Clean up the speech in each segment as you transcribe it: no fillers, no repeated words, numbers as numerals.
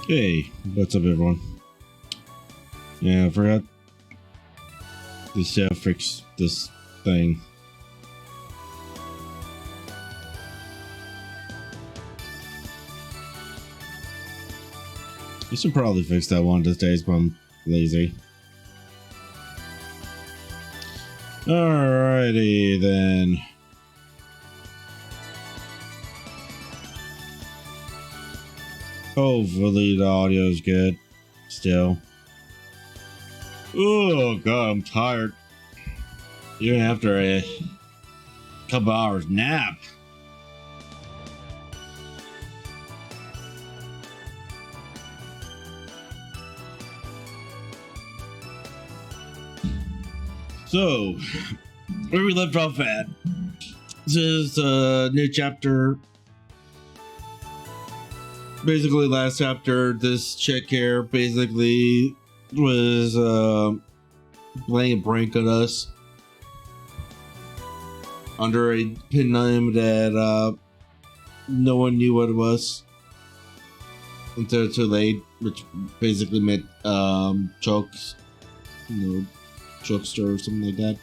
Hey, what's up, everyone? Yeah, I forgot to fix this thing. I should probably fix that one these days, but I'm lazy. Alrighty then. Hopefully the audio is good still. Oh god, I'm tired. Even after a couple hours nap. So, where we left off at. This is a new chapter. Basically, last chapter, this chick here basically was playing a prank on us under a pin name that no one knew what it was until too late, which basically meant chokes, chokester or something like that.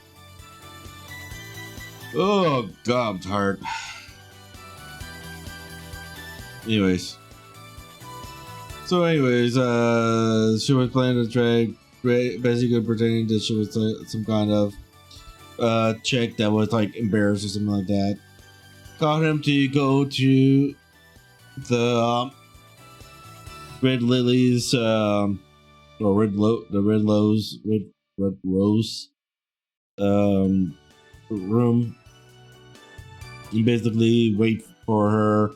Oh god, I'm tired. Anyways, she was playing a drag, basically pretending that she was some kind of chick that was like embarrassed or something like that. Got him to go to the Red Lilies, or the Red Rose room. You basically wait for her,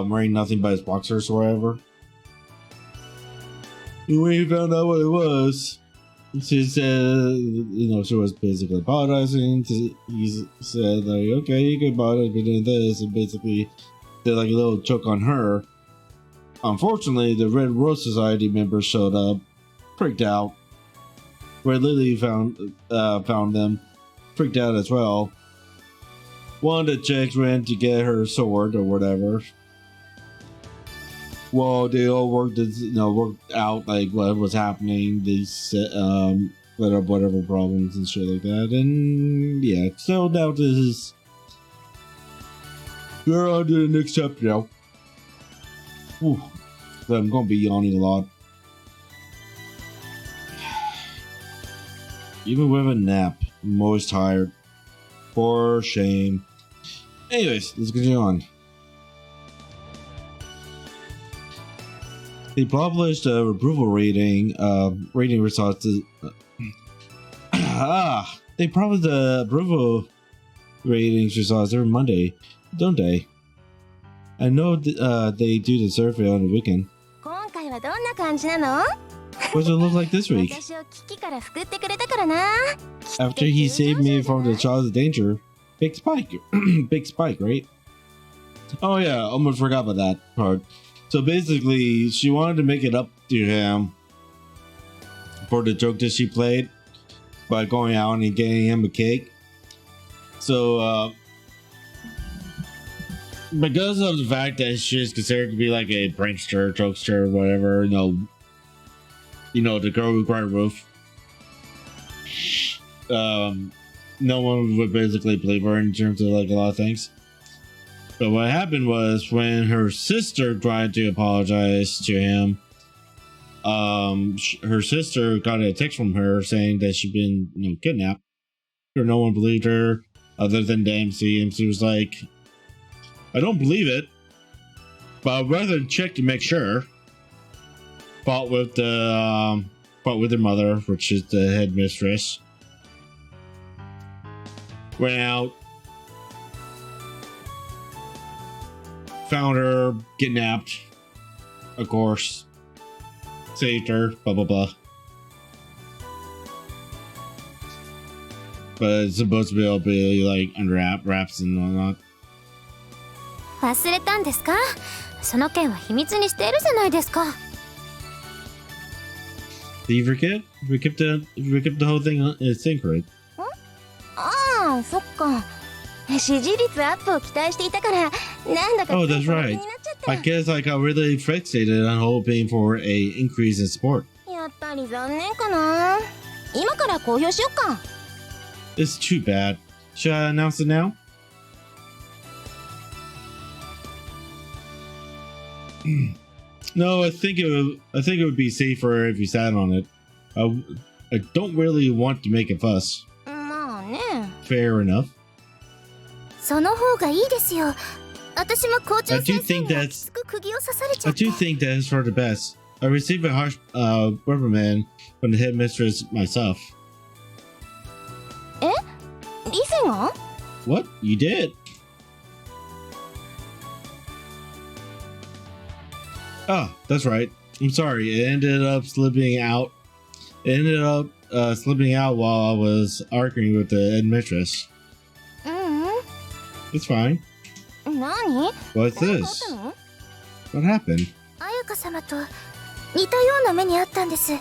wearing nothing but his boxers or whatever. And when he found out what it was, she said, she was basically apologizing. He said, like, okay, you can apologize for doing this, and basically did like a little choke on her. Unfortunately, the Red Rose Society members showed up, freaked out. Red Lily found them, freaked out as well. One of the chicks ran to get her sword or whatever. Well, they all worked out like what was happening. They set let up whatever problems and shit like that, and yeah. So now this is we're on to the next chapter now. Whew. So I'm gonna be yawning a lot, even with a nap. I'm always tired. For shame. Anyways, let's continue on. They published a approval rating results. They publish the approval ratings results every Monday, don't they? I know they do the survey on the weekend. What does it look like this week? After he saved me from the jaws of danger. Big Spike. Big Spike, right? Oh yeah, almost forgot about that part. So basically, she wanted to make it up to him for the joke that she played by going out and getting him a cake. So, because of the fact that she's considered to be like a prankster, jokester, whatever, the girl who cried roof. No one would basically believe her in terms of like a lot of things. But what happened was when her sister tried to apologize to him, her sister got a text from her saying that she'd been kidnapped. Or no one believed her other than the MC. MC was like, I don't believe it, but I'd rather check to make sure. Fought with her mother, which is the headmistress. Went out, found her, kidnapped, of course, saved her, blah blah blah. But it's supposed to be all be like under wraps and whatnot. 忘れたんですか？その件は秘密にしているじゃないですか。Did you forget? We kept the whole thing in secret. ああ、そっか。支持率アップを期待していたから、なんだか Oh, that's right. I guess I got really fixated on hoping for a increase in support. やっぱり残念かな。今から公表しよっか。It's too bad. Should I announce it now? No, I think it would be safer if you sat on it. I don't really want to make a fuss. まあね。Fair enough. その方がいいですよ。私も校長先生にきつく釘を刺されちゃって。I do think that is for the best. I received a harsh reprimand from the headmistress myself. え？リセが？ What? You did? Oh, that's right. I'm sorry. It ended up slipping out. It ended up slipping out while I was arguing with the headmistress. It's fine. 何？ What's this? What happened? 彩香様と似たような目にあったんです。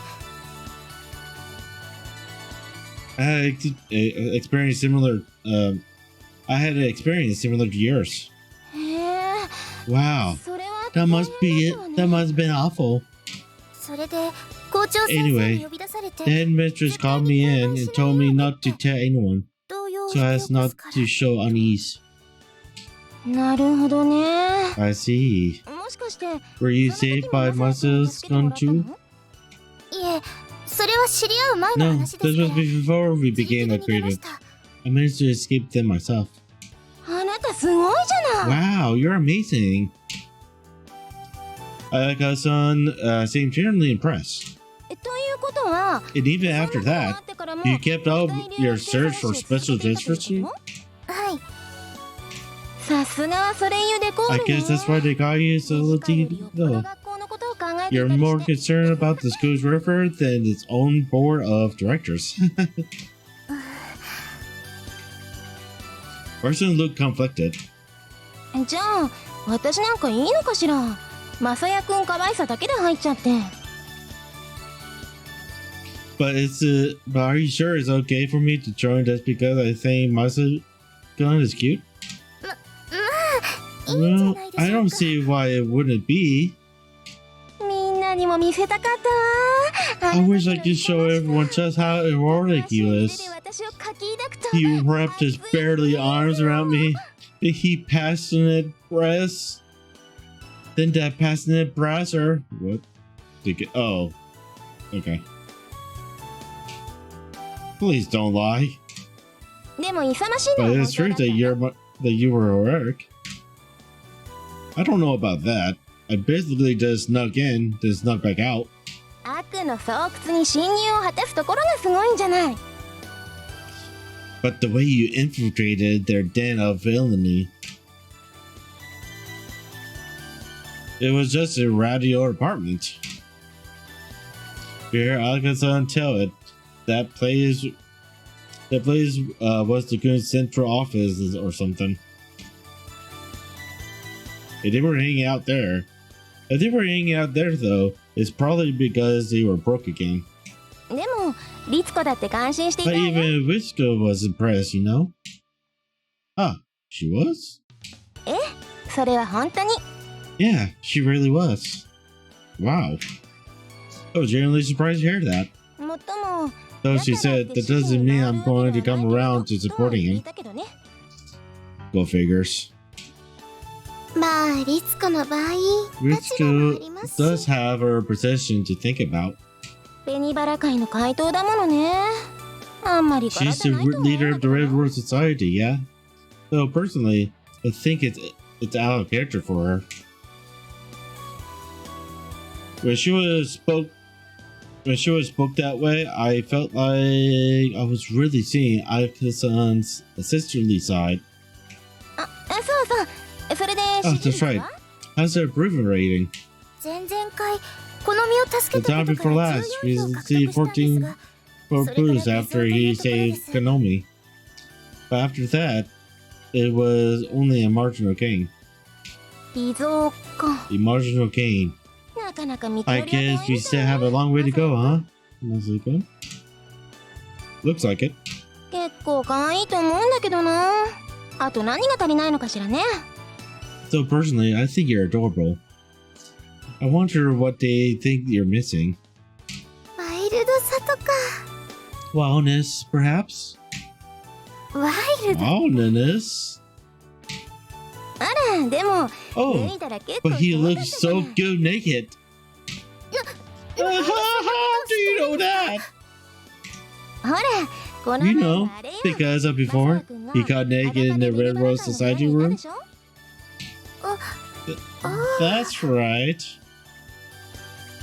I had an experience similar to yours. へえ。 Wow. それは That must have been awful. それで校長先生に呼び出されて。 The headmistress called me in and told me not to tell anyone, so as not to show unease. なるほどね。 I see. もしかして Were you saved by Masa's gun too? いえ、それは知り合う前の No, 話です this か was ら。 before we became acquainted. I managed to escape them myself. あなたすごいじゃない。 Wow, you're amazing. Ayaka-san seemed generally impressed. ということは、 And even after that, you kept up your search for special districts? はい。さすがはそれゆでコー I ル guess that's why they got you so lucky though. You're more concerned about the school's welfare than its own board of directors. Person looked conflicted. じゃあ、私なんかいいのかしら。マサヤくん可愛さだけで入っちゃって。But are you sure it's okay for me to join just because I think Masa gun is cute? いいんじゃ Well, ないで I しょう don't か。 see why it wouldn't be. みんなにも見せたかった。 I wish I could show everyone just how erotic he was. 私をかき抱くと。 He wrapped his barely arms around me. He passionate breasts. Then that passionate brasser. What? Oh. Okay. Please don't lie. でも勇ましいの But は it's true 本当だ that you were heroic. I don't know about that. I basically just snuck in, then snuck back out. 悪の巣窟に侵入を果たすところがすごいんじゃない。 But the way you infiltrated their den of villainy. It was just a radio apartment. Here, Alcazar tell it. That place was the good central office or something. If they were hanging out there. If they were hanging out there, though, it's probably because they were broke again. But even Ritsuko was impressed, you know? Ah, she was? Yeah, she really was. Wow. I was genuinely surprised to hear that. Though she said, that doesn't mean I'm going to come around to supporting him. Go figures. Ritsuko does have her possession to think about. She's the leader of the Red World Society, yeah? Though personally, I think it's out of character for her. When she was spoke that way, I felt like I was really seeing Ayaka-san's sisterly side. Oh, that's right. How's her approval rating? The time before last, we received 14 boosts after he saved Konomi. But after that, it was only a marginal gain. A marginal gain. I guess we still have a long way to go, huh? Looks like it. So personally, I think you're adorable. I wonder what they think you're missing. Wildness, perhaps? Wildness? Oh, but he looks so good naked. How do you know that? You know, because of before, he got naked in the Red Rose Society room. That's right.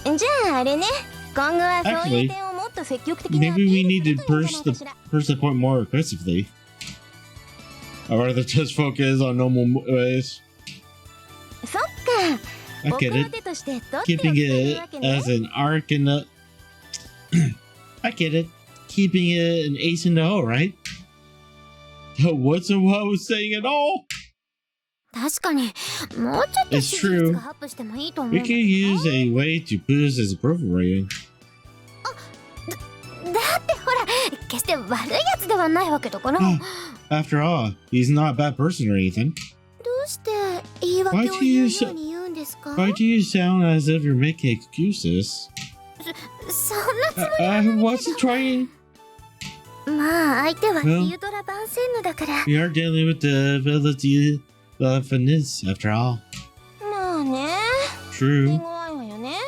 Actually, maybe we need to push the point more aggressively. I'd rather just focus on normal ways. I get it. Keeping it as an arc in the... I get it. Keeping it an ace in the hole, right? What's what I was saying at all? It's true. We can use a way to boost his approval rating. After all, he's not a bad person or anything. Why do you sound as if you're making excuses? I wasn't trying. Well, we are dealing with the ability of finesse, after all. True.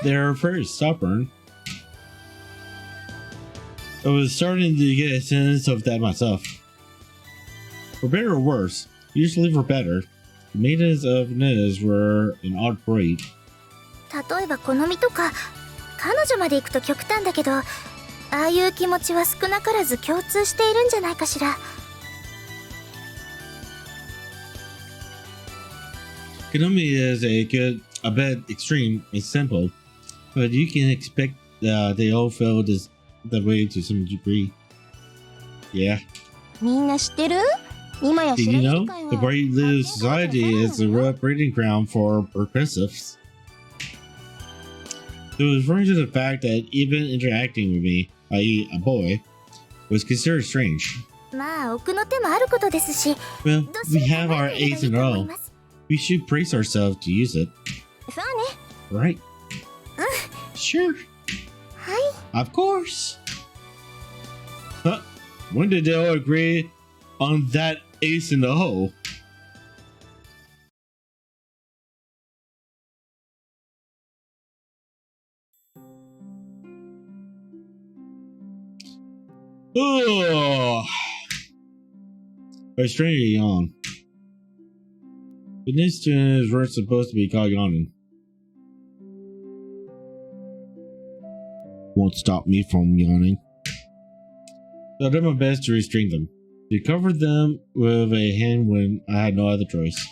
They're very stubborn. I was starting to get a sense of that myself. For better or worse, usually for better, the maidens of Nez were an odd breed. Konomi is a bit extreme and simple, but you can expect they all feel that way to some degree. Yeah. Did you know the Bright Little Society is the real breeding ground for progressives? It was referring to the fact that even interacting with me, i.e. a boy, was considered strange. Well, we have our A's in a row. We should brace ourselves to use it. Right? Sure. Of course. Huh? When did they all agree on that ace in the hole? Oh, I strained a yawn. Pedestrians weren't supposed to be caught yawning. Won't stop me from yawning. So I did my best to restrain them. I covered them with a hand when I had no other choice.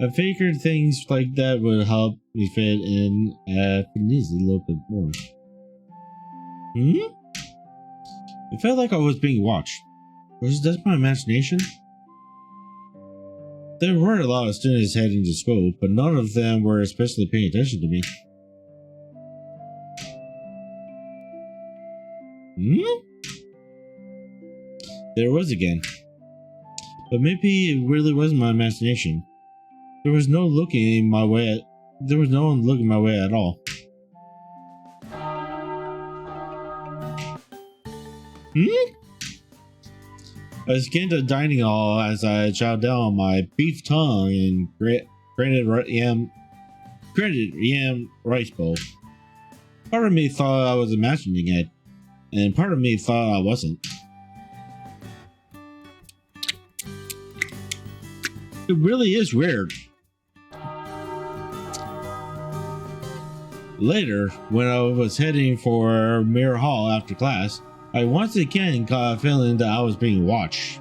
I figured things like that would help me fit in at Finesse a little bit more. It felt like I was being watched. Was this my imagination? There were a lot of students heading to school, but none of them were especially paying attention to me. There it was again. But maybe it really wasn't my imagination. There was no one looking my way at all. I scanned the dining hall as I chowed down on my beef tongue and grated yam rice bowl. Part of me thought I was imagining it, and part of me thought I wasn't. It really is weird. Later, when I was heading for Mirror Hall after class, I once again got a feeling that I was being watched.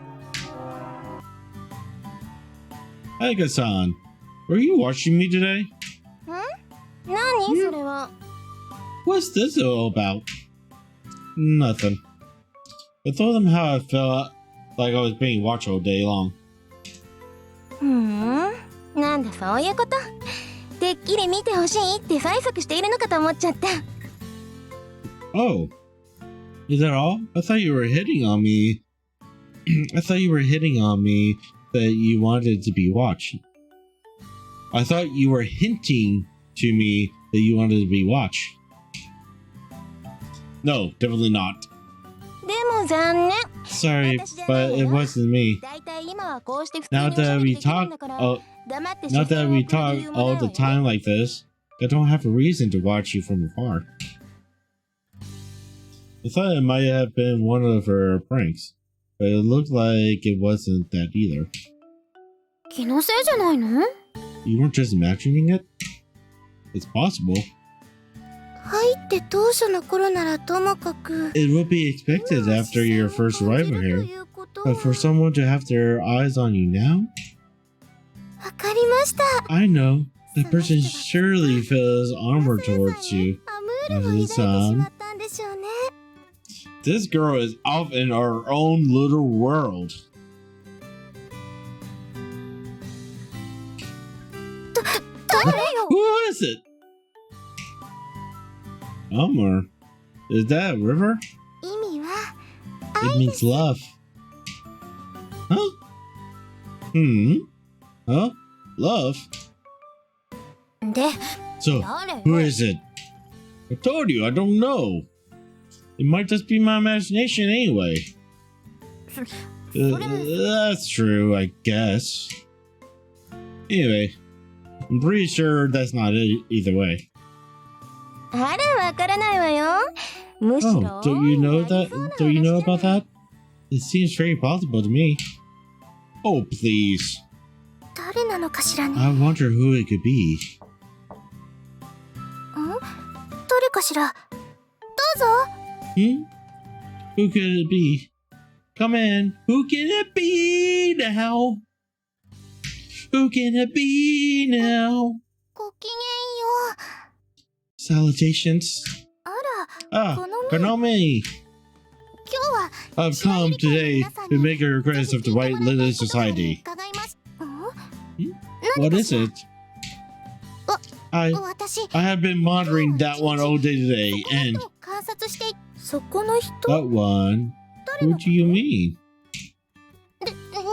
Aika-san, were you watching me today? What's this all about? Nothing. I told them how I felt like I was being watched all day long. なんだそういうこと。てっきり見てほしいって催促しているのかと思っちゃった。Oh, is that all? I thought you were hitting on me. I thought you were hitting on me that you wanted to be watched. I thought you were hinting to me that you wanted to be watched. No, definitely not. でも残念。 Sorry, but it wasn't me. Now that we talk all the time like this, I don't have a reason to watch you from afar. I thought it might have been one of her pranks, but it looked like it wasn't that either. 気のせいじゃないの? You weren't just imagining it? It's possible. 入って当初の頃ならともかく。 It would be expected after your first arrival here, but for someone to have their eyes on you now? わかりました。 I know. The person surely feels armor towards you. This girl is off in her own little world. Who is it? Armor? Is that a river? It means love. Huh? Huh? Love? So, who is it? I told you, I don't know. It might just be my imagination anyway. That's true, I guess. Anyway, I'm pretty sure that's not it either way. Oh, don't you know that? Don't you know about that? It seems very possible to me. Oh, please. I wonder who it could be. Who could it be? Come in. Who can it be now? Who can it be now? Salutations. Konami. I've come today to make a request of the White Lily Society. What is it? I have been monitoring that one all day today, and... That one? Who do you mean?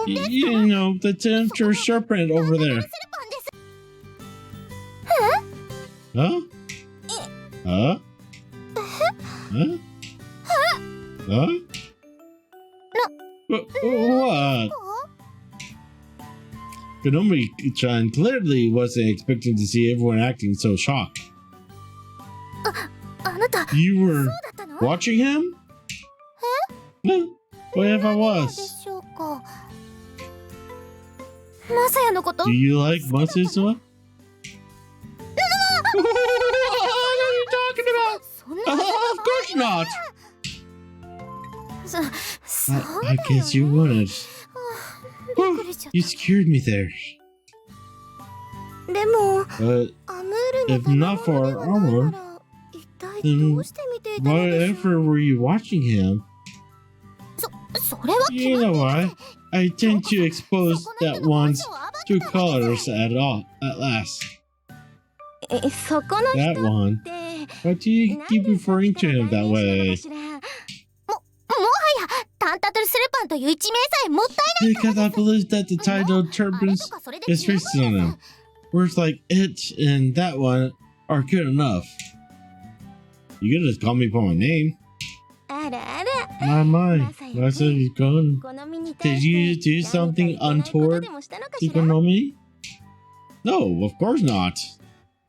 You know, the tempter serpent over there. Huh? Huh? Huh? Huh? What? Konomi-chan clearly wasn't expecting to see everyone acting so shocked. You were watching him? Huh? What if I was? Do you like Masusa? What are you talking about? Of course not! I guess you wouldn't. You scared me there. But if not for our armor, then Whatever were you watching him? You know why? I tend to expose that one's true colors at last. That one. Why do you keep referring to him that way? Because I believe that the title turbans is fixed on him. Words like it and that one are good enough. You could just call me by my name. My. I said he's gone. Did you do something untoward to Konomi? No, of course not.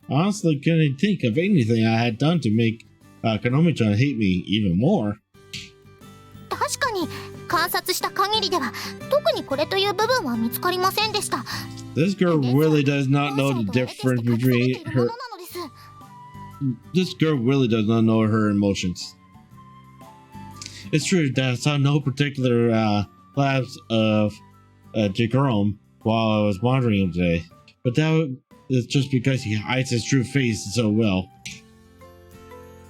I honestly couldn't think of anything I had done to make Konomi-chan hate me even more. This girl really does not know the difference between her. This girl really does not know her emotions. It's true that I saw no particular labs of Jigoro while I was monitoring him today, but that is just because he hides his true face so well.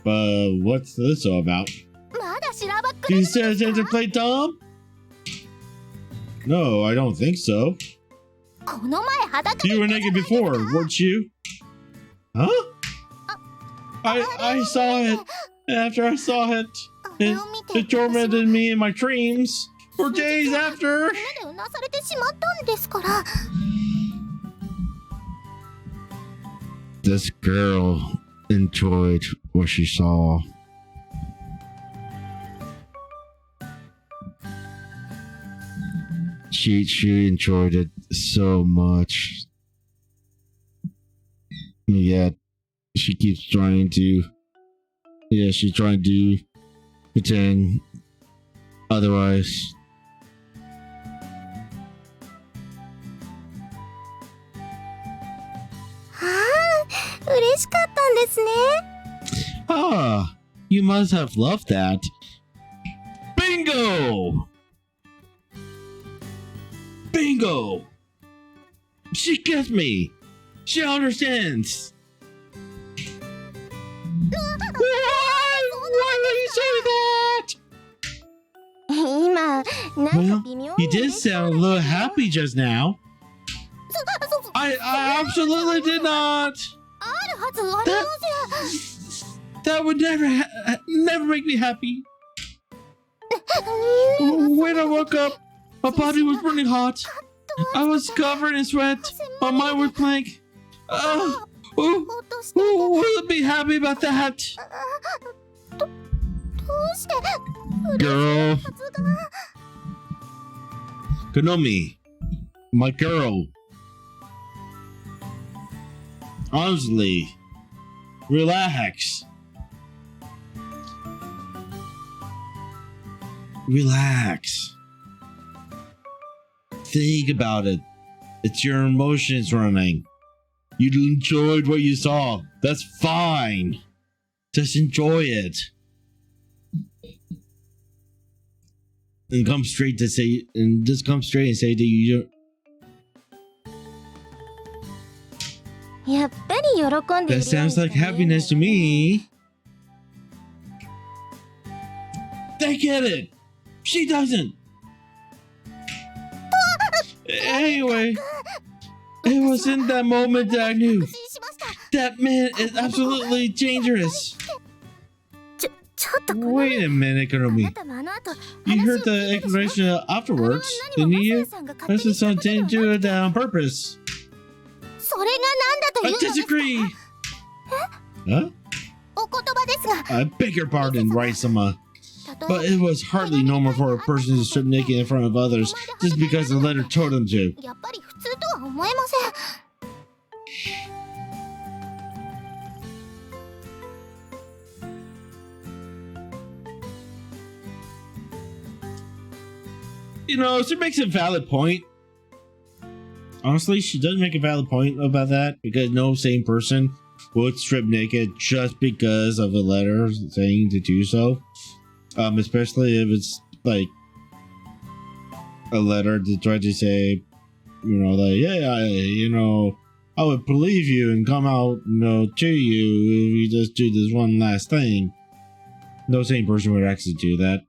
But what's this all about? You still intend to play Tom? No, I don't think so. You were naked before, weren't you? Huh? I saw it. After I saw it, it tormented me in my dreams for days after. This girl enjoyed what she saw. She enjoyed it so much. Yet she keeps trying to. Yeah, she's trying to pretend otherwise. Ah, you must have loved that. Bingo! Bingo! She gets me! She understands! Why would you say that? Well, you did sound a little happy just now. I absolutely did not! That would never make me happy. When I woke up, my body was burning hot. I was covered in sweat. My mind was blank. Who will be happy about that? Girl. Konomi. My girl. Honestly. Relax. Relax. Think about it. It's your emotions running. You enjoyed what you saw. That's fine. Just enjoy it. And come straight and say that you don't. That sounds like happiness to me. They get it. She doesn't. Anyway, it was in that moment that I knew that man is absolutely dangerous. Wait a minute, Konomi. You heard the explanation afterwards, didn't you? This is something to do it on purpose. I disagree. Huh? I beg your pardon, Raisama. But it was hardly normal for a person to strip naked in front of others just because the letter told them to. You know, she makes a valid point. Honestly, she does make a valid point about that because no sane person would strip naked just because of a letter saying to do so. Especially if it's like a letter to try to say, you know, like, yeah, I would believe you and come out, to you if you just do this one last thing. No sane person would actually do that.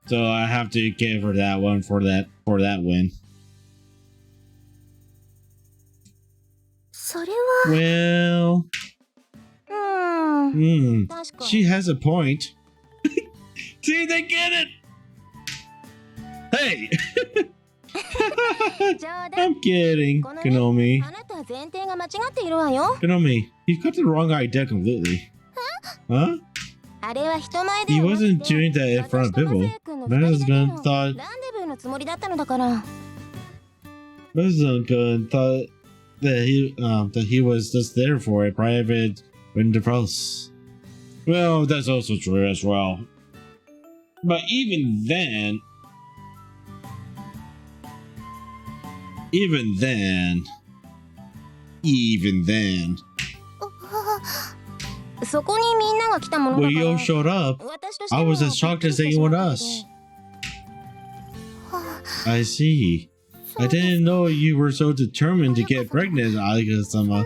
So I have to give her that one for that win. Well, she has a point. See, they get it. Hey, I'm kidding, Konomi. Konomi, you've got the wrong idea completely. Huh? He wasn't doing that in front of people. Mazagun thought that he was just there for a private intervals. Well, that's also true as well. But even then, when you showed up, I was as shocked as anyone else. I see. I didn't know you were so determined to get pregnant, Ayaka-sama.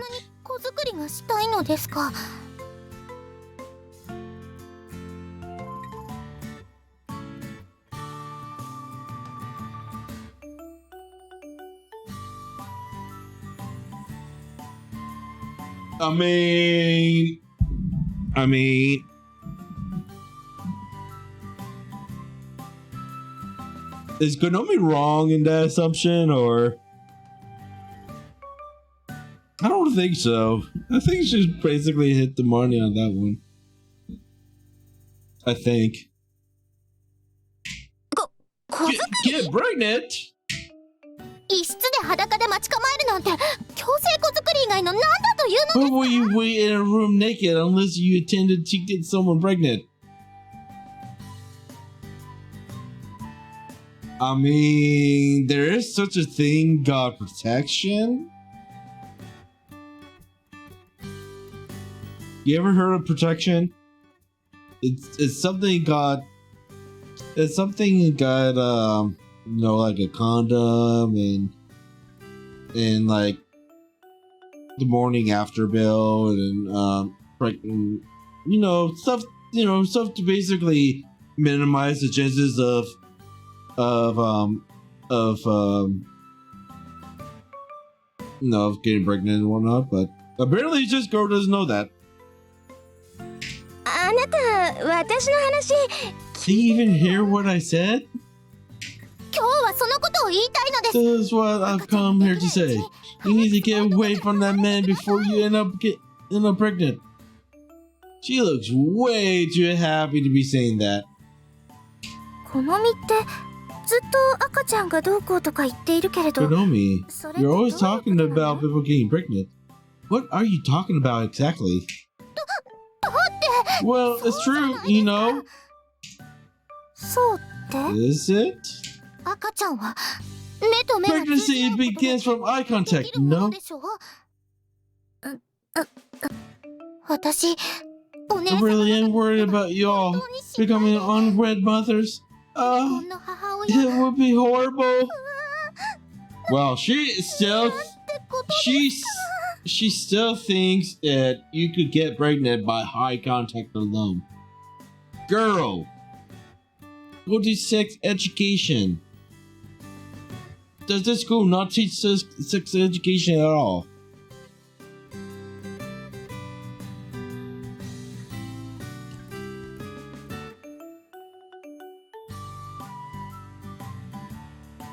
I mean, is Konomi wrong in that assumption, or? I don't think so. I think she basically hit the money on that one. I think. Get pregnant? Why will you wait in a room naked unless you intended to get someone pregnant? I mean, there is such a thing called protection. You ever heard of protection? It's something got you know, like a condom and like the morning after pill and you know, stuff to basically minimize the chances of you know, of getting pregnant and whatnot, but apparently just girl doesn't know that. Did you even hear what I said? This is what I've come here to say. You need to get away from that man before you end up pregnant. She looks way too happy to be saying that. Konomi, you're always talking about people getting pregnant. What are you talking about exactly? Well, it's true, you know. Is it? Pregnancy begins from eye contact, no? I really am worried about y'all becoming unwed mothers. It would be horrible. Well, she still thinks that you could get pregnant by eye contact alone. Girl, go to sex education. Does this school not teach sex education at all?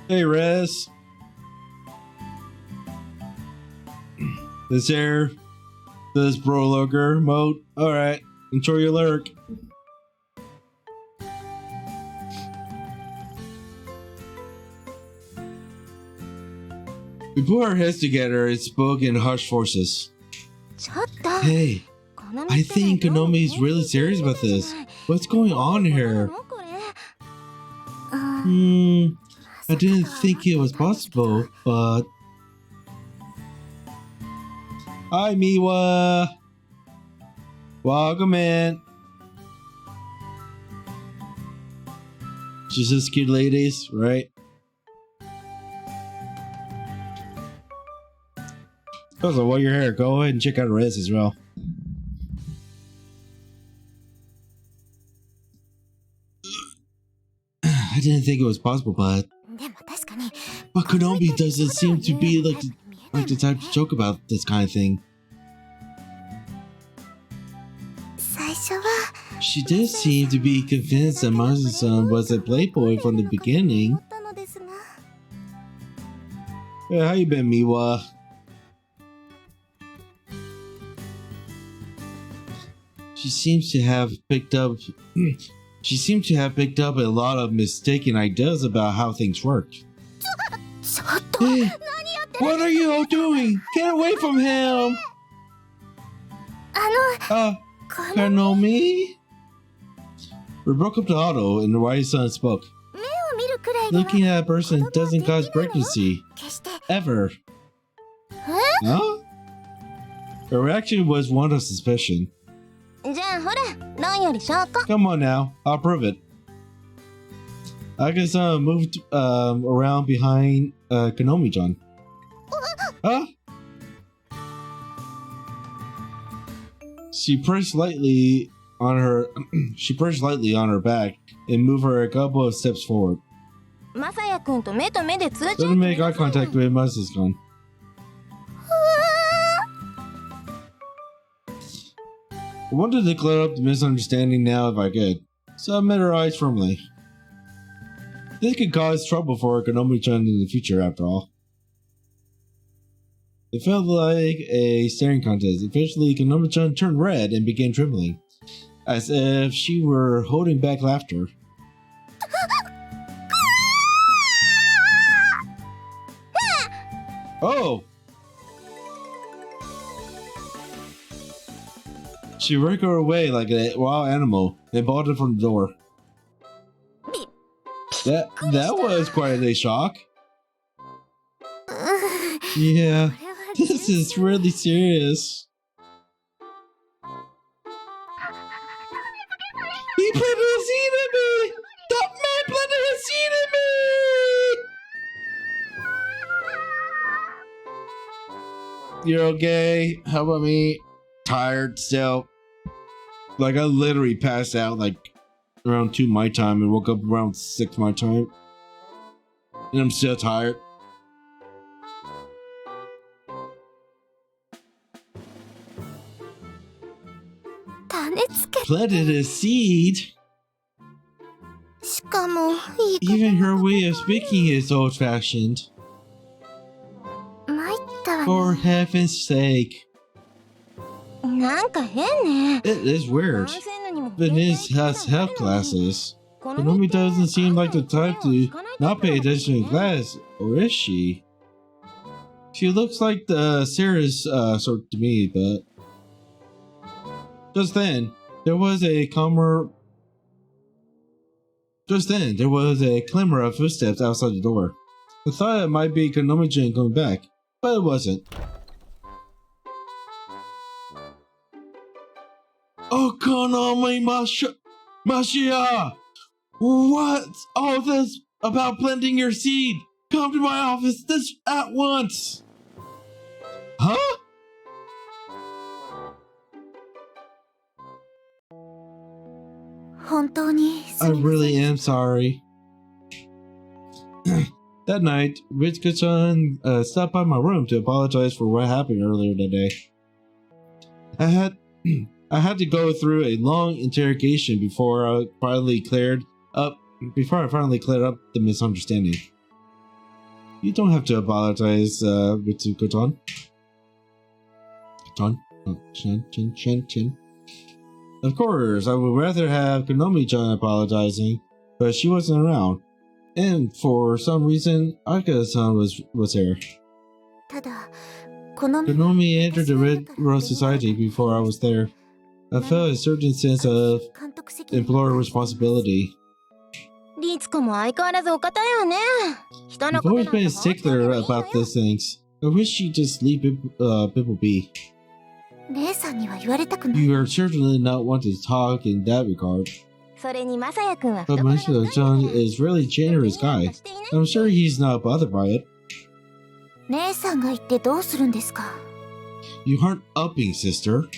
Hey, Rez. This bro lurker mode. Alright, enjoy your lurk. We put our heads together and spoke in harsh voices. Hey, I think Konomi is really serious about this. What's going on here? I didn't think it was possible, but... Hi, Miwa! Welcome in! She's just cute ladies, right? Also, while you're here, go ahead and check out Rez as well. didn't think it was possible, but でも確かに but Konomi doesn't seem to be like the type to joke about this kind of thing. 最初は She did seem to be convinced that Masu-san was a playboy from the beginning. 思ったのですが Yeah, how you been, Miwa? She seems to have picked up a lot of mistaken ideas about how things work. ちょっと Hey, what are you all doing? Get away from him! この Konomi? We broke up the auto and the wise son spoke. 目を見るくらいでは Looking at a person doesn't cause pregnancy. 決して Ever. Huh? Her reaction was one of suspicion. じゃあほら論より証拠 Come on now, I'll prove it. Aga-san moved around behind Konomi-chan. Huh? She perched lightly on her back and moved her a couple of steps forward. マサヤ君と目と目で通じ Didn't make eye contact with Masa's-san. I wanted to clear up the misunderstanding now if I could, so I met her eyes firmly. This could cause trouble for Konomi-chan in the future, after all. It felt like a staring contest. Eventually, Konomi-chan turned red and began trembling, as if she were holding back laughter. Oh! She wriggled away like a wild animal and bolted from the door. That was quite a shock. Yeah, this is really serious. He planted a seed in me! That man planted a seed in me! You're okay? How about me? Tired still. Like, I literally passed out like around 2 my time and woke up around 6 my time. And I'm still tired. Planted a seed? しかもいい Even her way of speaking is old-fashioned. 参ったわね For heaven's sake. なんか変ね It is weird. Venice has health classes. Konomi doesn't seem like the type to not pay attention in class, or is she? She looks like the serious sort to me, but... Just then, there was a clamor of footsteps outside the door. I thought it might be Konomi-chan coming back, but it wasn't. Oh, Konomi Mashiya! What's all this about planting your seed? Come to my office this at once! Huh? I really am sorry. That night, Ritsuko-chan stopped by my room to apologize for what happened earlier that day. I had to go through a long interrogation before I finally cleared up the misunderstanding. You don't have to apologize, Ritsuko-chan. Chan. Of course, I would rather have Konomi-chan apologizing, but she wasn't around. And for some reason, Akira-san was there. Konomi entered the Red Rose Society before I was there. I felt a certain sense of employer responsibility. You've always been a stickler about these things. I wish you'd just leave people be. You are certainly not one to talk in that regard. But Masaya-chan is a really generous guy. I'm sure he's not bothered by it. You aren't upping, sister.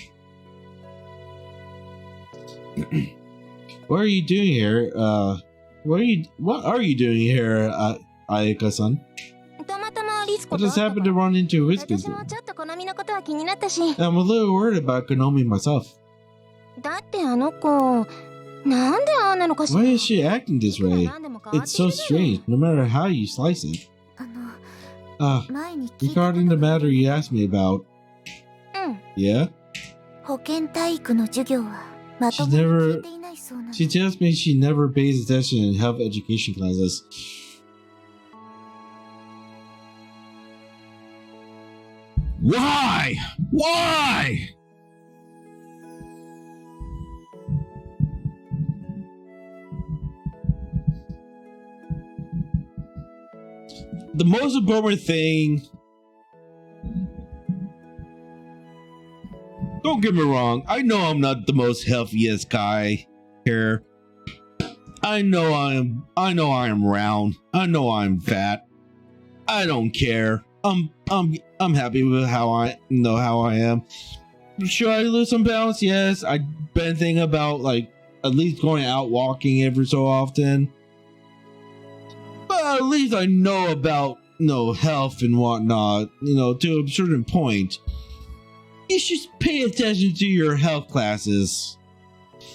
What are you doing here? What are you doing here, Ayaka-san? I just happened to run into Whiskers. I'm a little worried about Konomi myself. Why is she acting this way? It's so strange, no matter how you slice it. Regarding the matter you asked me about. Yeah? She tells me she never pays attention in health education classes. Why? Why? The most important thing, don't get me wrong, I know I'm not the most healthiest guy here. I know I am round. I know I'm fat. I don't care. I'm happy with how I am. Should I lose some pounds? Yes. I've been thinking about like at least going out walking every so often. But at least I know about health and whatnot, to a certain point. You should pay attention to your health classes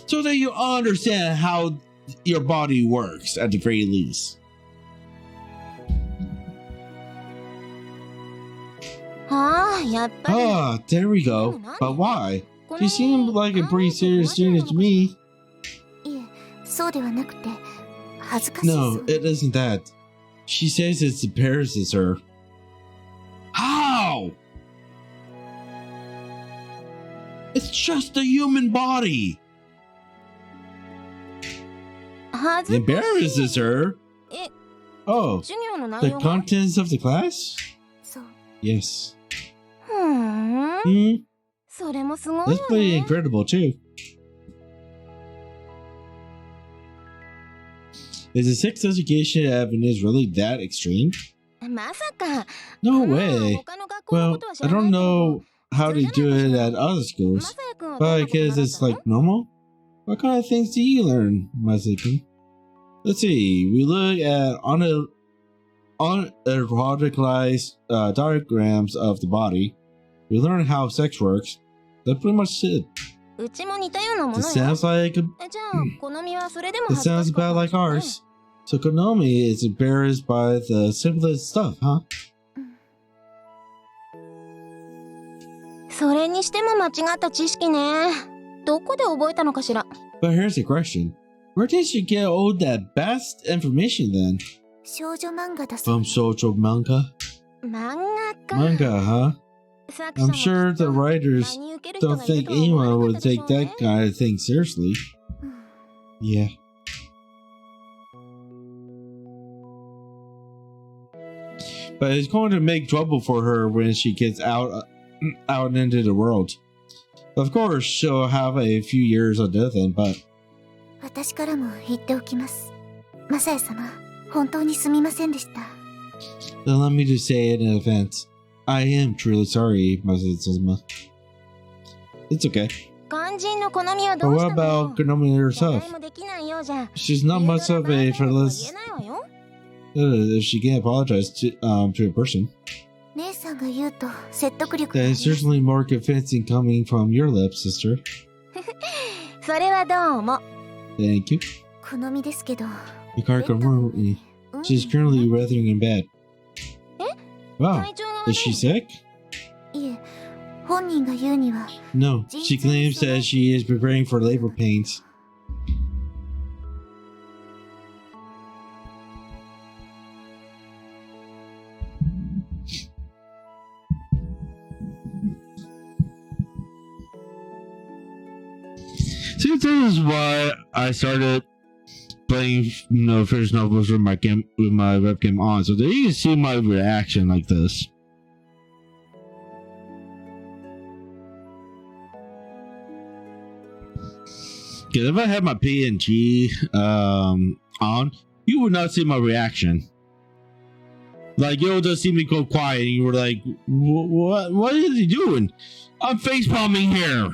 so that you understand how your body works at the very least. There we go. But why? She seemed like a pretty serious student to me. No, it isn't that. She says it embarrasses her. How? It's just a human body. It embarrasses her? Oh, the contents of the class? Yes. That's pretty incredible too. Is the sex education evidence really that extreme? No way. Well, I don't know how they do it at other schools, but I guess it's like normal. What kind of things do you learn, Masaki? Let's see. We look at uneroticalized diagrams of the body. We learn how sex works. That's pretty much it. It sounds about like ours. So Konomi is embarrassed by the simplest stuff, huh? But here's the question. Where did she get all that best information then? From shoujo manga? Manga, huh? I'm sure the writers don't think anyone would take that kind of thing seriously. Yeah. But it's going to make trouble for her when she gets out into the world. Of course, she'll have a few years of death in, but... Then let me just say it in advance. I am truly sorry, Masaya-sama. It's okay. But what about Konomi herself? She's not much of a fearless... if she can't apologize to a person. That is certainly more convincing coming from your lips, sister. Thank you. You can't confirm with me. She's currently writhing in bed. Wow, is she sick? No, she claims that she is preparing for labor pains. See, this is why I started playing, finished novels with my webcam on, so that you can see my reaction like this. Because if I had my PNG on, you would not see my reaction. Like, you'll just see me go quiet, and you were like, "What is he doing? I'm facepalming here.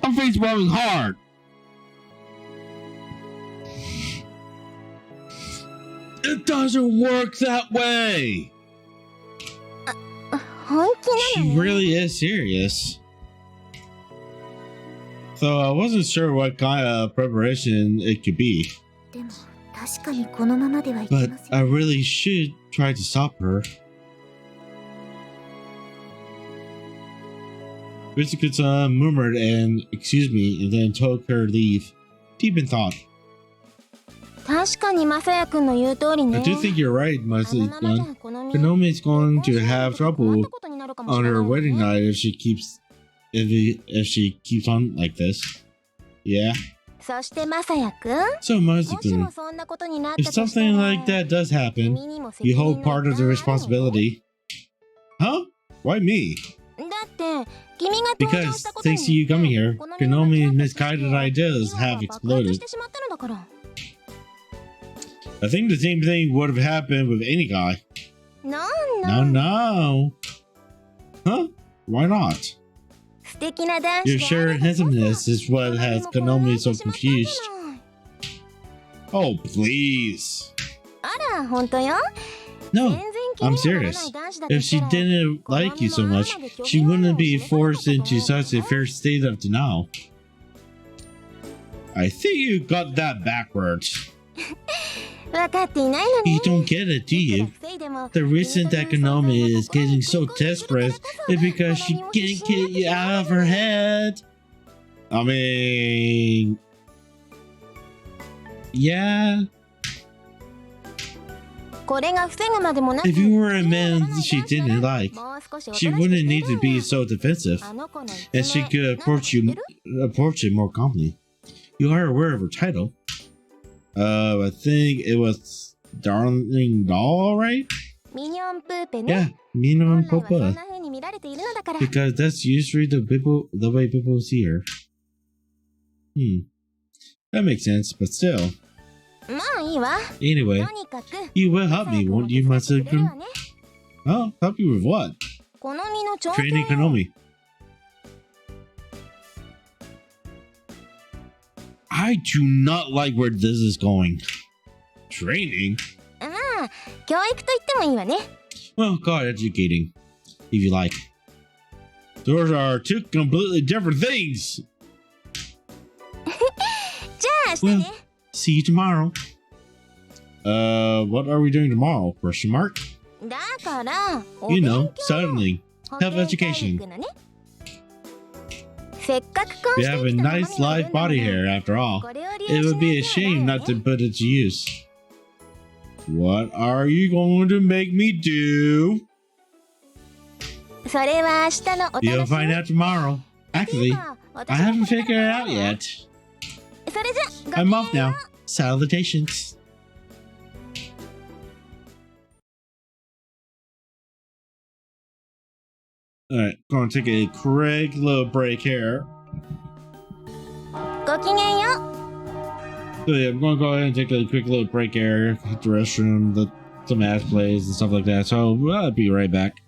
I'm facepalming hard." It doesn't work that way. She really is serious. So I wasn't sure what kind of preparation it could be. But I really should try to stop her. Ritsuko-san murmured and excuse me and then took her leave. Deep in thought. I do think you're right, Masaya-kun. Konami is going to have trouble on her wedding night if she keeps on like this. Yeah. So Masaya-kun, if something like that does happen, you hold part of the responsibility. Huh? Why me? Because thanks to you coming here, Konami's misguided ideas have exploded. I think the same thing would have happened with any guy. No. Huh? Why not? Your sheer handsomeness is what has Konami so confused. Oh, please. No, I'm serious. If she didn't like you so much, she wouldn't be forced into such a fair state of denial. I think you got that backwards. You don't get it, do you? The reason that Konami is getting so desperate is because she can't get you out of her head. I mean... yeah. If you were a man she didn't like, she wouldn't need to be so defensive, and she could approach it more calmly. You are aware of her title. I think it was Darling Doll, right? Yeah, Minion Popa. Because that's usually the way people see her. That makes sense, but still. Anyway, you will help me, won't you, Masaya-kun? Oh, help you with what? Training Konami. I do not like where this is going. Training? Well, call it educating, if you like. Those are two completely different things. Well, see you tomorrow. What are we doing tomorrow? Question mark? You know, studying. Health education. We have a nice live body here, after all. It would be a shame not to put it to use. What are you going to make me do? You'll find out tomorrow. Actually, I haven't figured it out yet. I'm off now. Salutations. Alright, gonna take a quick little break here. So yeah, I'm gonna go ahead and take a quick little break here, hit the restroom, some ass plays and stuff like that. So I'll be right back.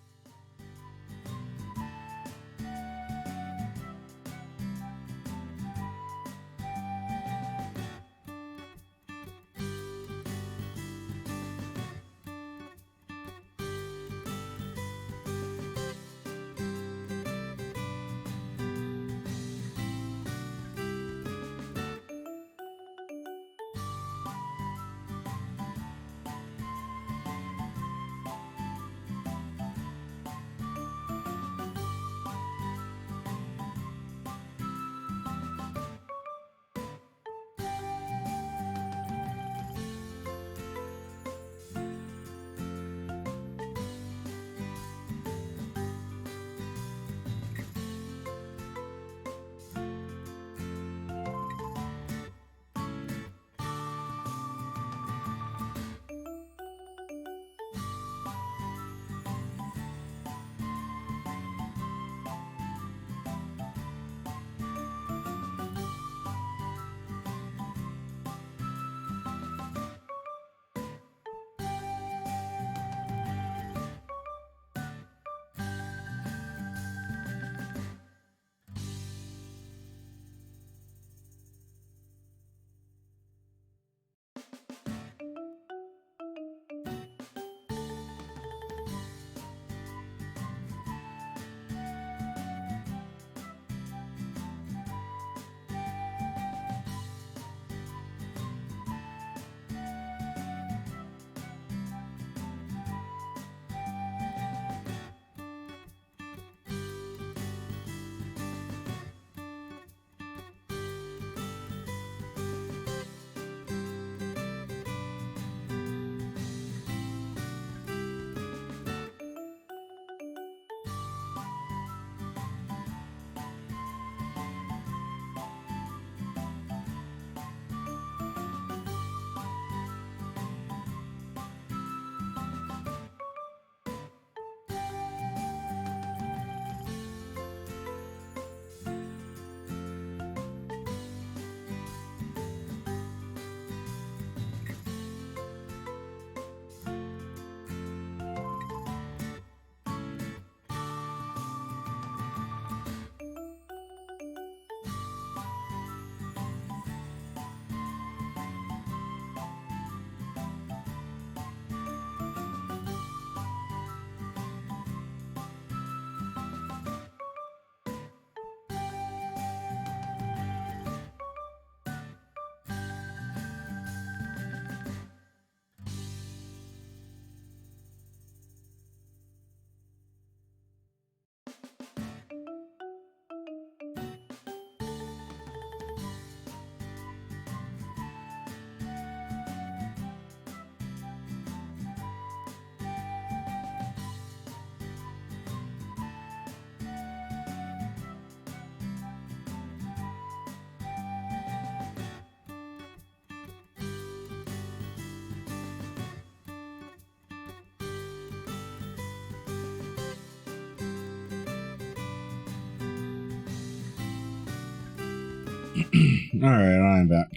Alright, I'm back.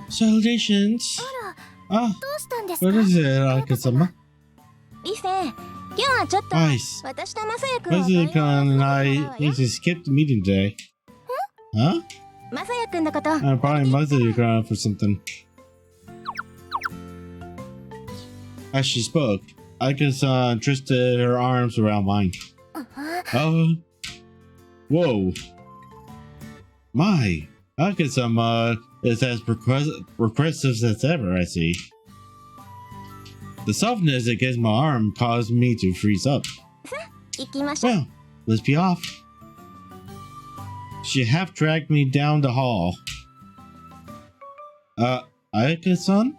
Salutations. Ah, what is it, Akasama? Ice. Masaya-kun and I need to skip the meeting today. Huh? I'm probably Masaya-kun for something. As she spoke, Akasa twisted her arms around mine. Oh. Whoa. My. Akasama is as repressive as ever, I see. The softness against my arm caused me to freeze up. Well, let's be off. She half dragged me down the hall. Ayaka-san?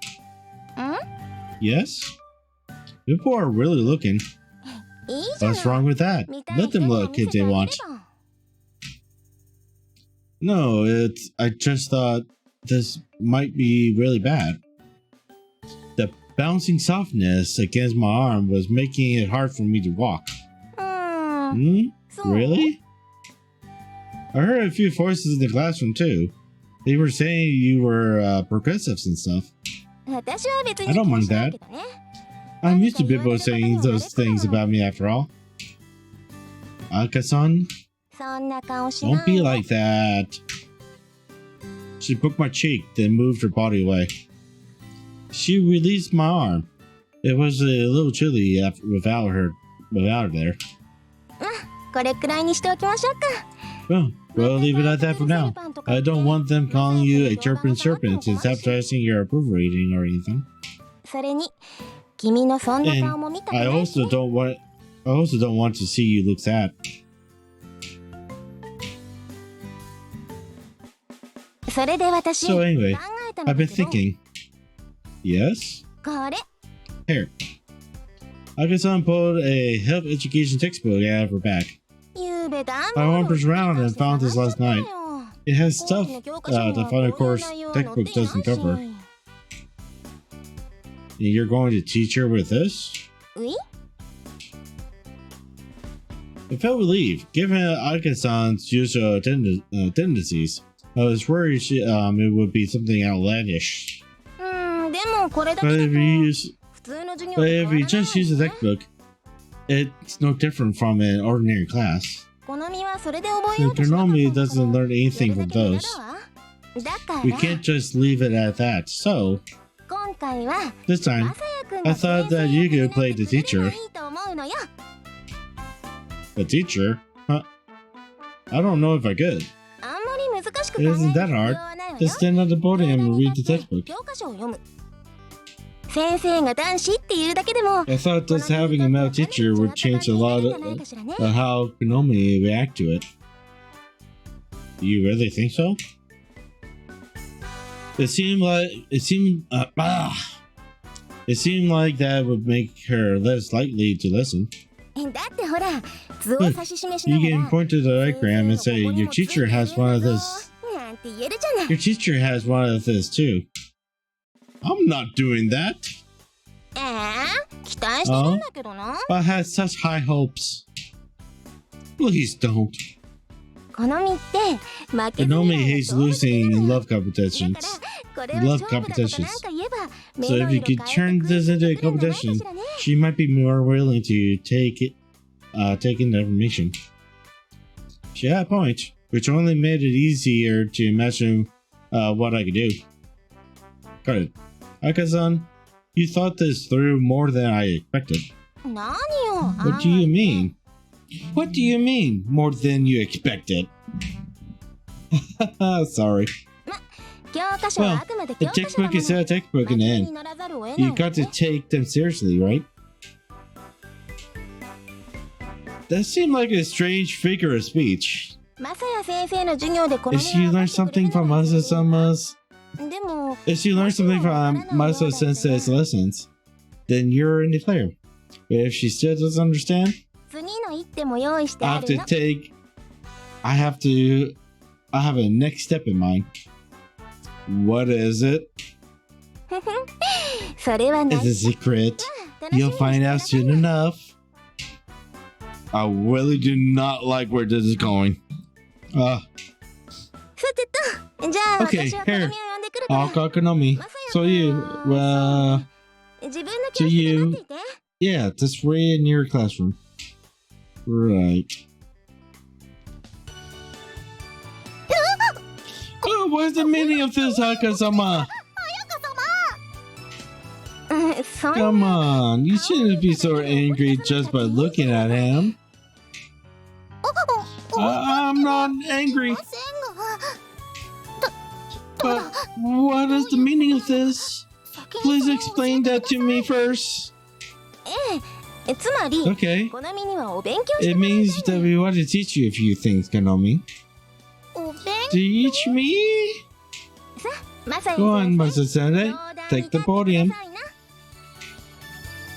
Yes? People are really looking. What's wrong with that? Let them look if they want. No, I just thought this might be really bad. The bouncing softness against my arm was making it hard for me to walk. Really? I heard a few voices in the classroom too. They were saying you were progressive and stuff. I don't mind that. I'm used to people saying those things about me after all. Aka-san? Don't be like that. She broke my cheek, then moved her body away. She released my arm. It was a little chilly without her there. Well, we'll leave it at that for now. I don't want them calling you a chirping serpent and sabotaging your approval rating or anything. And I also don't want to see you look sad. So anyway, I've been thinking. Yes? Here. Aka-san pulled a health education textbook out of her bag. I wandered around and found this last night. It has stuff the final course textbook doesn't cover. And you're going to teach her with this? I felt relieved, given Aka-san's usual tendencies. I was worried it would be something outlandish. But if you just use a textbook, it's no different from an ordinary class. Konomi doesn't learn anything from those. We can't just leave it at that, so... This time, I thought that you could play the teacher. The teacher? Huh? I don't know if I could. It isn't that hard. Just stand on the podium and read the textbook. I thought just having a male teacher would change a lot of how Konomi react to it. Do you really think so? It seemed like that would make her less likely to listen. Look, you can point to the diagram and say, your teacher has one of this. Your teacher has one of this too. I'm not doing that. But I had such high hopes. Please don't. Konomi hates losing in love competitions. So if you could turn this into a competition, she might be more willing to take in the information. She had a point, which only made it easier to imagine what I could do. Got it. Aka-san, you thought this through more than I expected. What do you mean? What do you mean, more than you expected? Sorry. Well, the textbook is a textbook in the end. You got to take them seriously, right? That seemed like a strange figure of speech. If she learned something from Masa-sama's... If she learned something from Masa-sensei's lessons, then you're in the clear. But if she still doesn't understand, I have a next step in mind. What is it? It's a secret. You'll find out soon enough. I really do not like where this is going. Okay, here. I'll call Konomi. So you, yeah, just right in your classroom. Right. Oh, what's the meaning of this, Haka-sama? Come on, you shouldn't be so angry just by looking at him. I'm not angry. But what is the meaning of this? Please explain that to me first. Okay. It means that we want to teach you a few things, Konomi. Teach me? Go on, Masa-sensei. Take the podium.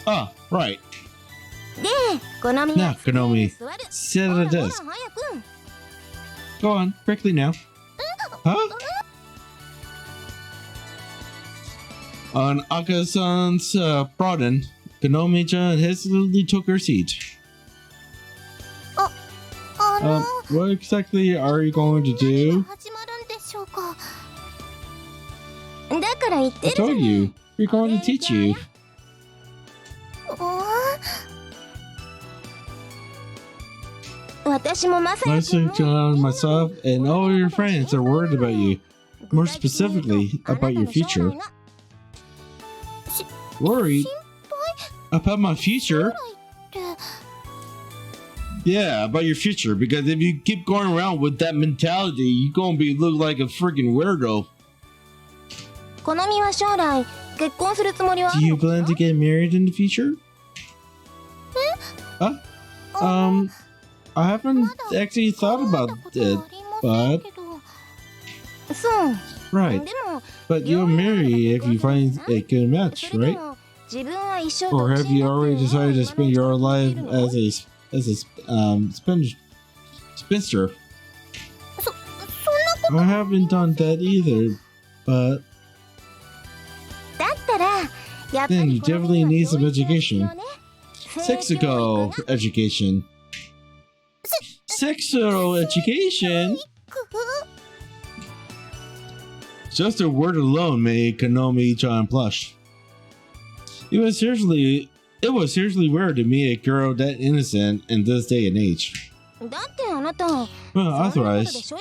Ah, right. Now, Konomi, sit at a desk. Go on, quickly now. Huh? On Aka-san's prodding, Konomi-chan hesitantly took her seat. What exactly are you going to do? I told you, we're going to teach you. Masa-chan, myself, and all your friends are worried about you. More specifically, about your future. Worried? About my future? Yeah, about your future, because if you keep going around with that mentality, you're gonna look like a freaking weirdo. Do you plan to get married in the future? Huh? I haven't actually thought about it, but... Right, but you'll marry if you find a good match, right? Or have you already decided to spend your life as a spinster? I haven't done that either, but... Then you definitely need some education. Sexual education. Sexual education? Just a word alone made Konomi-chan blush. It was seriously weird to meet a girl that innocent in this day and age. Well, authorized.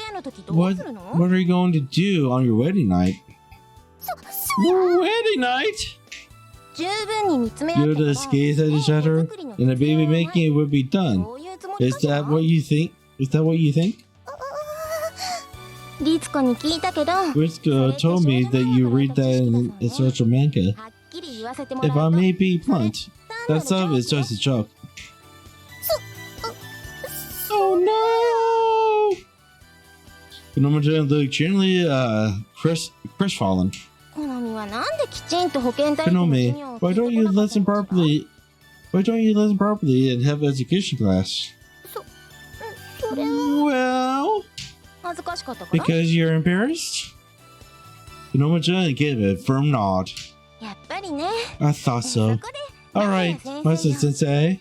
What are you going to do on your wedding night? Wedding night? You just gaze at each other, and the baby making would be done. Is that what you think? Ritsuko told me that you read that in social manga. If I may be blunt, that stuff is just a joke. Oh no! Konomi-chan looked genuinely crestfallen. Konomi, why don't you listen properly? Why don't you listen properly and have education class? Well, because you're embarrassed? Konomi-chan gave a firm nod. I thought so. Alright, Masa-sensei.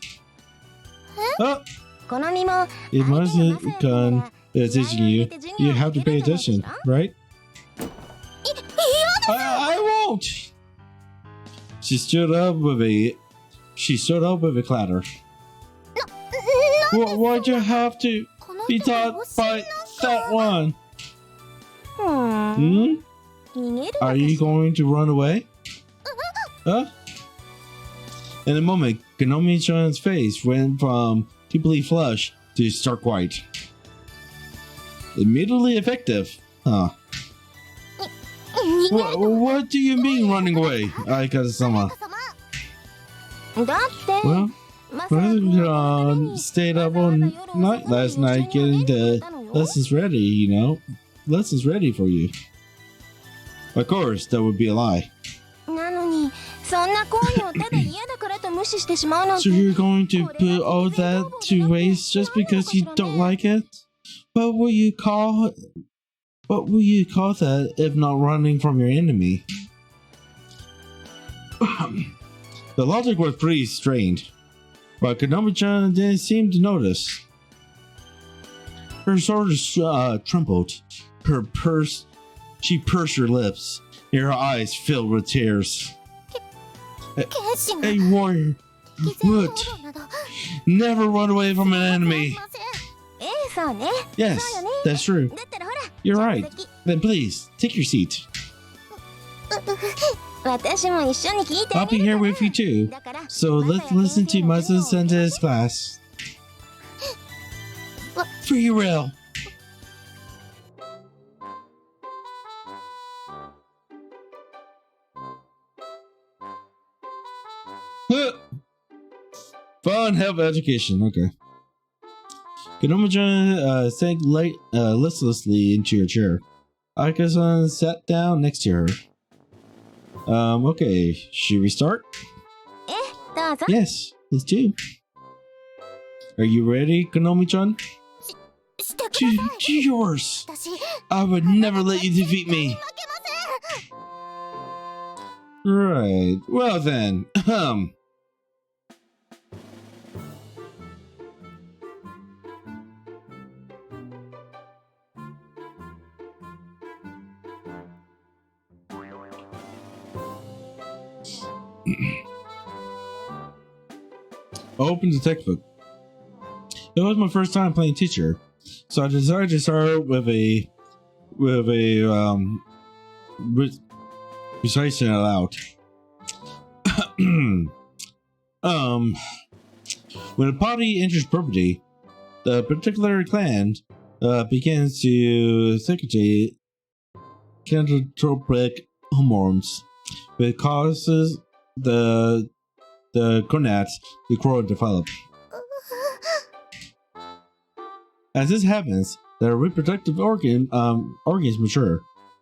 Oh! If Masa-chan is teaching you, you have to pay attention, right? I won't! She stood up with a clatter. Why'd you have to be taught by that one? Hmm? Are you going to run away? Huh? In a moment, Konomi-chan's face went from deeply flushed to stark white. Immediately effective. Huh. What do you mean running away, Aikata-sama? Well, Masa-chan stayed up all night last night getting the lessons ready, you know. Lessons ready for you. Of course, that would be a lie. So you're going to put all that to waste just because you don't like it? What will you call that if not running from your enemy? The logic was pretty strained, but Konomi-chan didn't seem to notice. Her shoulders trembled. She pursed her lips, and her eyes filled with tears. A warrior would never run away from an enemy. Yes, that's true. You're right. Then please, take your seat. I'll be here with you too. So let's listen to Mazu Sensei's class. Free will. Fun, help, education. Okay. Konomi-chan sank listlessly into her chair. Aka-san sat down next to her. Okay. Should we start? Yes, let's do. Are you ready, Konomi-chan? She's yours. I would never let you defeat me. Right. Well then. Open the textbook. It was my first time playing teacher, so I decided to start with a recitation aloud. When a party enters property, the particular clan begins to secrete chronotropic hormones, which causes the gonads to grow and develop. As this happens, the reproductive organs mature.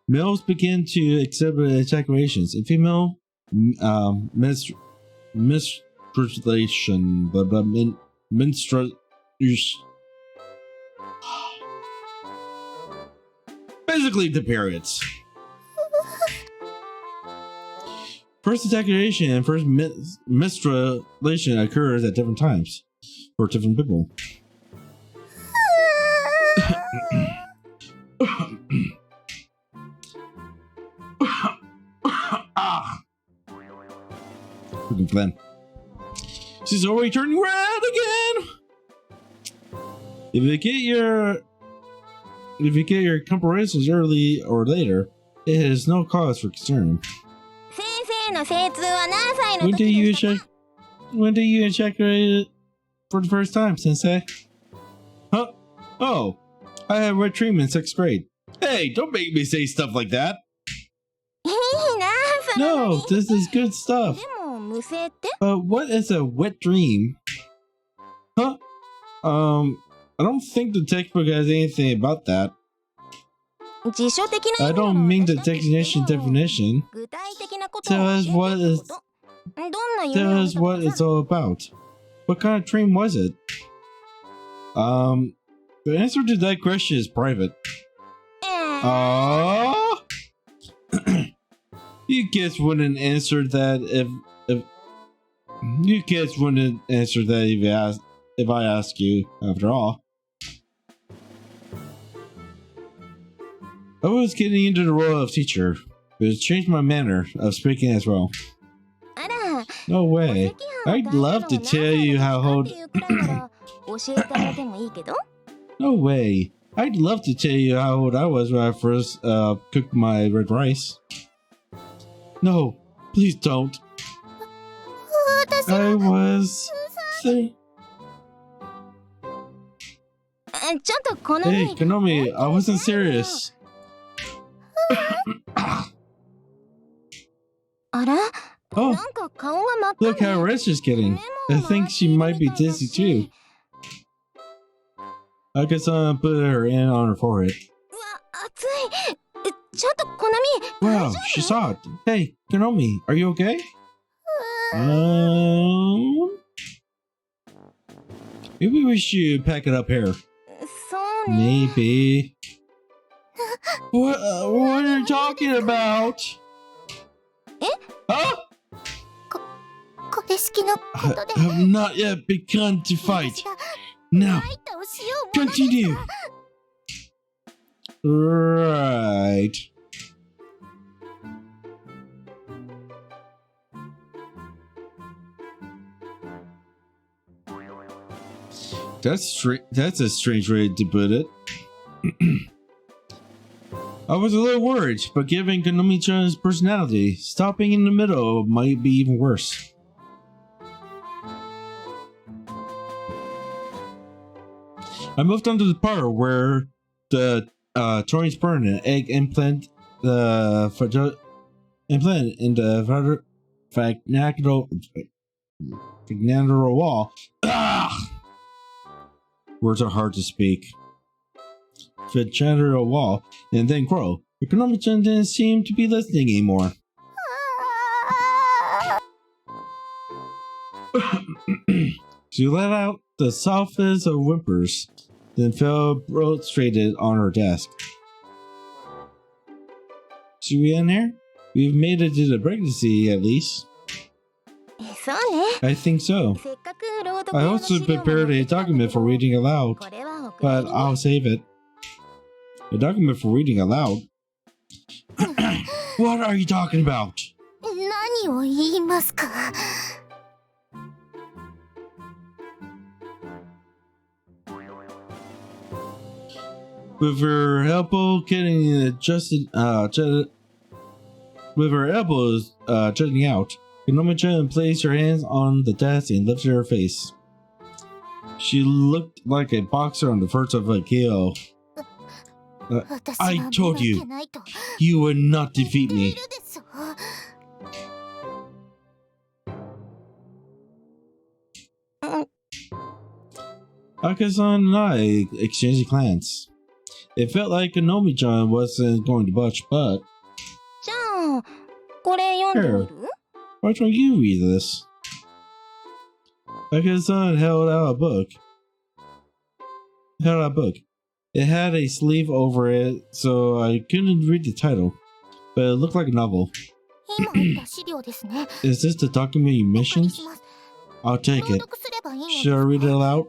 Males begin to exhibit ejaculations, and female menstruation. Basically, the periods. First ejaculation and first menstruation occurs at different times for different people. Glenn. She's already turning red again. If you get your comparisons early or later, it has no cause for concern. When do you ejaculate for the first time, Sensei? Huh? Oh, I had wet treatment in 6th grade. Hey, don't make me say stuff like that. No, this is good stuff. But what is a wet dream? Huh? I don't think the textbook has anything about that. I don't mean the definition. Tell us what it's all about. What kind of dream was it? The answer to that question is private. You kids wouldn't answer that if I ask you, after all. I was getting into the role of teacher, but it changed my manner of speaking as well. No way. I'd love to tell you how old... No way. I'd love to tell you how old I was when I first cooked my red rice. No, please don't. I was... Hey, Konomi, I wasn't serious. Oh, look how red she's getting. I think she might be dizzy too. I guess I'll put her hand on her forehead. Wow, she's hot. Hey, Konomi, are you okay? Maybe we should pack it up here. Maybe. What are you talking about? Huh? I have not yet begun to fight. Now, continue. Right. That's a strange way to put it. I was a little worried, but given Konomi-chan's personality, stopping in the middle might be even worse. I moved on to the part where the Tori's burn an egg implant in the Fagnandro wall. Words are hard to speak. Fagnandro wall, and then grow. But Konomi-chan didn't seem to be listening anymore. She let out the softest of whimpers, then fell prostrated on her desk. Should we end here? We've made it to the pregnancy, at least. I think so. I also prepared a document for reading aloud, but I'll save it. A document for reading aloud? What are you talking about? With her elbow getting adjusted, with her elbows jutting out, Konomi-chan placed her hands on the desk and lifted her face. She looked like a boxer on the verge of a KO. I told you, you would not defeat me. Akasan and I exchanged a glance. It felt like Konomi-chan wasn't going to budge, but... Here, why don't you read this? Akasan held out a book. It had a sleeve over it, so I couldn't read the title, but it looked like a novel. Is this the document you mentioned? I'll take it. Should I read it aloud?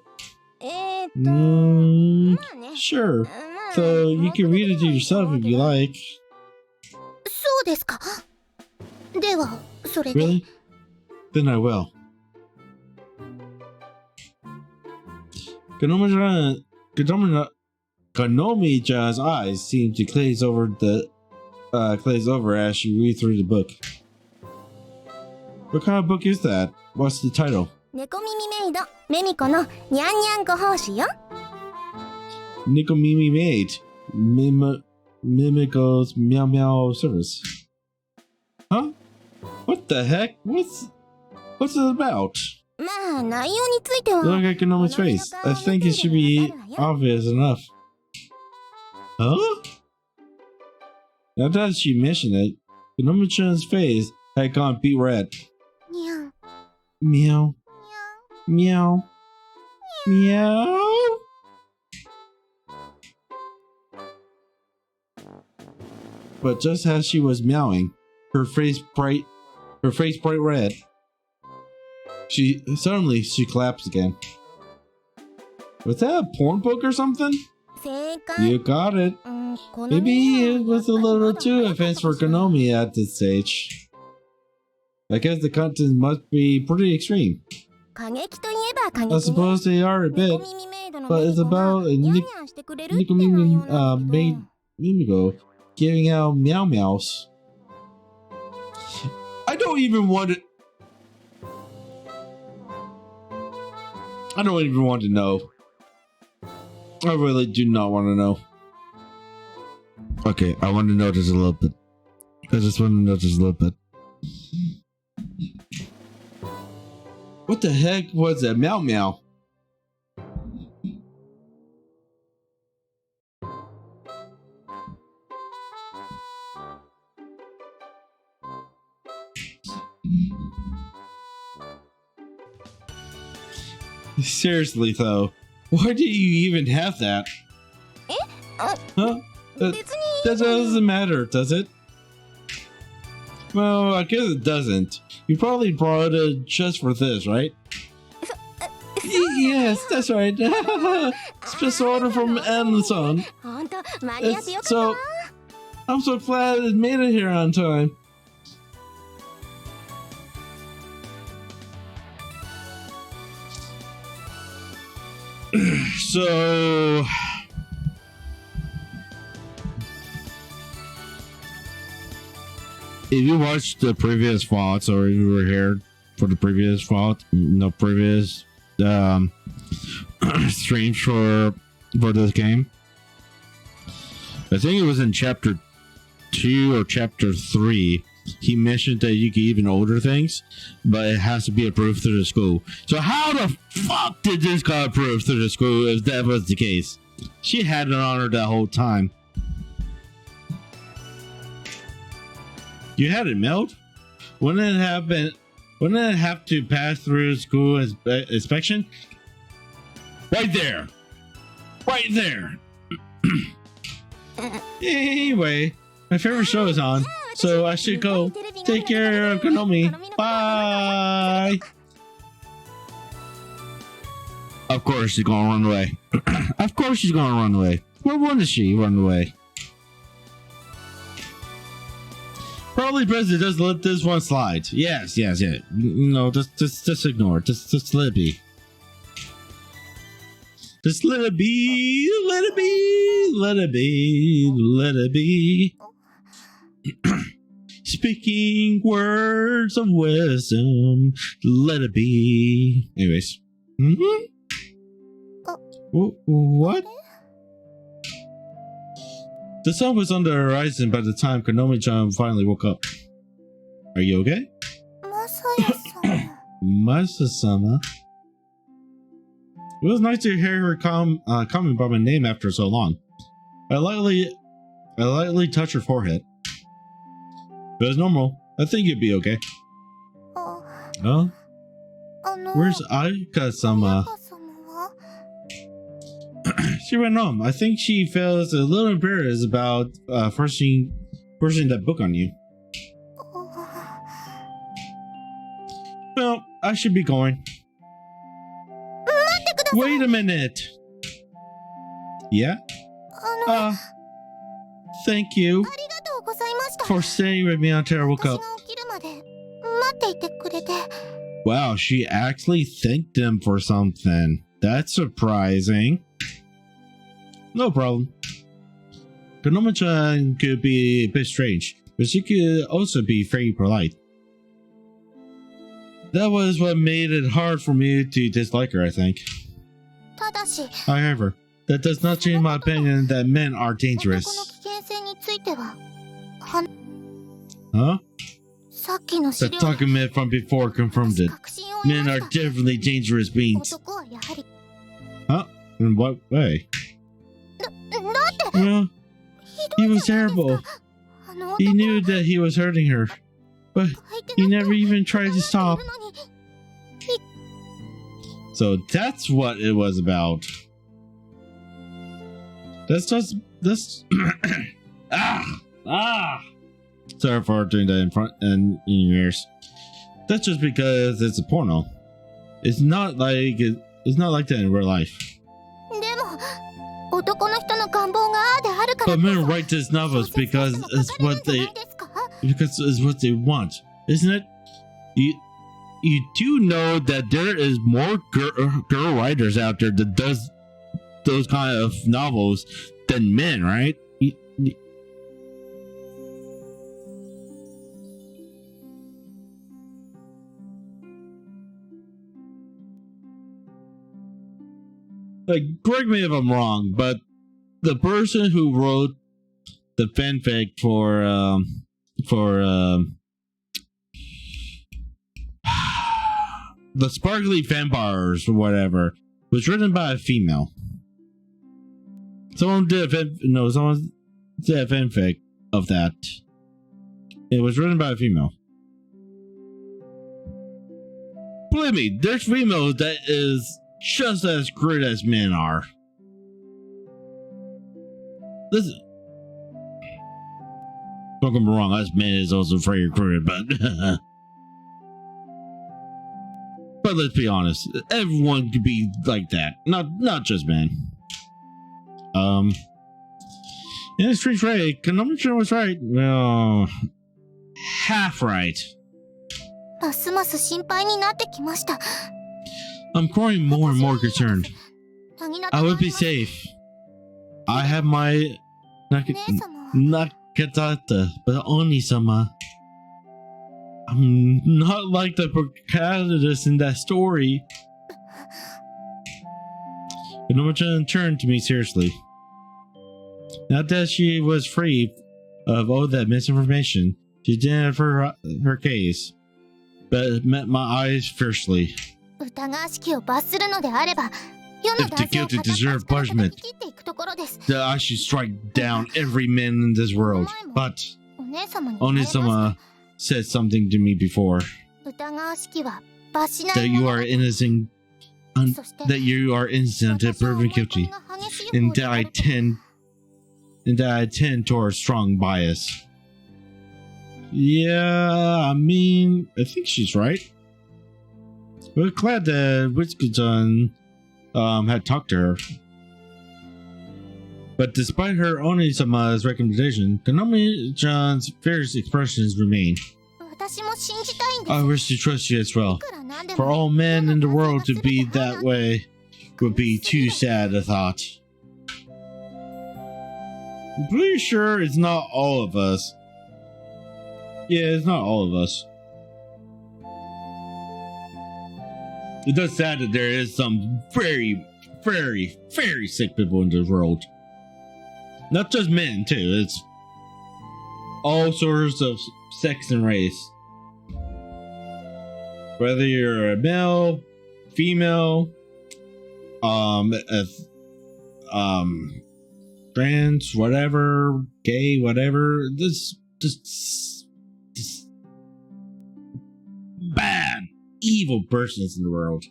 Sure. So you can read it to yourself if you like. Really? Then I will. Konomi-chan's eyes seemed to glaze over as she read through the book. What kind of book is that? What's the title? Nikomimi Maid. Mimico's Meow Meow Service. Huh? What the heck? What's it about? Look at Konomi's face. I think it should be obvious enough. Huh? Now that she mentioned it, Konomi-chan's face had gone beet red. Meow. Meow. Meow. But just as she was meowing, her face bright red, she collapsed again. Was that a porn book or something? You got it. Maybe it was a little too advanced for Konomi at this stage. I guess the content must be pretty extreme. I suppose they are a bit, but it's about a Nikomimi maid Mimigo giving out meow meows. I don't even want to know. I really do not want to know. Okay, I want to know just a little bit. I just want to know just a little bit. What the heck was that meow meow? Seriously though, why do you even have that? Huh? That doesn't matter, does it? Well, I guess it doesn't. You probably brought it just for this, right? Yes, that's right. Special order from Amazon. So, I'm so glad it made it here on time. So... if you watched the previous VODs, or if you were here for the previous VOD, no previous streams for this game, I think it was in chapter 2 or chapter 3, he mentioned that you can even order things, but it has to be approved through the school. So how the fuck did this got approved through the school if that was the case? She had it on her that whole time. You had it mailed? Wouldn't it have to pass through school inspection? Right there. Right there. Anyway, my favorite show is on, so I should go. Take care of Konomi. Bye. Of course she's gonna run away. Of course she's gonna run away. Where wouldn't she run away? Probably President does let this one slide. Yes. No, just ignore it. Just let it be. Just let it be. Let it be. Let it be. Let it be. Speaking words of wisdom. Let it be. Anyways. What? The sun was on the horizon by the time Konomi-chan finally woke up. Are you okay? Masaya-sama. It was nice to hear her coming by my name after so long. I lightly touched her forehead. But it's normal. I think you'd be okay. Huh? Where's Ayaka-sama? She went home. I think she feels a little embarrassed about forcing that book on you. Well, I should be going. Wait a minute. Yeah? Thank you for staying with me until I woke up. Wow, she actually thanked them for something. That's surprising. No problem. Konomi-chan could be a bit strange, but she could also be very polite. That was what made it hard for me to dislike her, I think. However, that does not change my opinion that men are dangerous. Huh? The document from before confirmed it. Men are definitely dangerous beings. Huh? In what way? Well, he was terrible. He knew that he was hurting her, but he never even tried to stop. So that's what it was about. That's just this. Sorry for doing that in front and in your ears. That's just because it's a porno. It's not like that in real life. But men write these novels because it's what they want, isn't it? You do know that there is more girl writers out there that does those kind of novels than men, right? Like, correct me if I'm wrong, but the person who wrote the fanfic for the sparkly vampires or whatever was written by a female. Someone did a fanfic of that. It was written by a female. Believe me, there's females that is just as great as men are. Listen, don't get me wrong, us men is also very great, but but let's be honest, everyone could be like that. Not just men. Yeah, Street's right. Konomi-chan was right. Well, half right. ますます心配になってきました。 I'm growing more and more concerned. I would be safe. I have my Nakatata, but Oni-sama. I'm not like the protagonist in that story. Konomi-chan turned to me seriously. Not that she was free of all that misinformation, she didn't have her case, but it met my eyes fiercely. If the guilty deserve punishment, then I should strike down every man in this world. But Oni-sama said something to me before. That you are innocent. That you are innocent and proven guilty, and that I tend towards strong bias. Yeah, I mean, I think she's right. We're glad that Witsuko-chan had talked to her. But despite her Oni-sama's recommendation, Konomi-chan's fierce expressions remain. I wish to trust you as well. For all men in the world to be that way would be too sad a thought. I'm pretty sure it's not all of us. Yeah, it's not all of us. It does sad that there is some very, very, very sick people in this world. Not just men, too. It's all sorts of sex and race. Whether you're a male, female, trans, whatever, gay, whatever, this bad, evil persons in the world.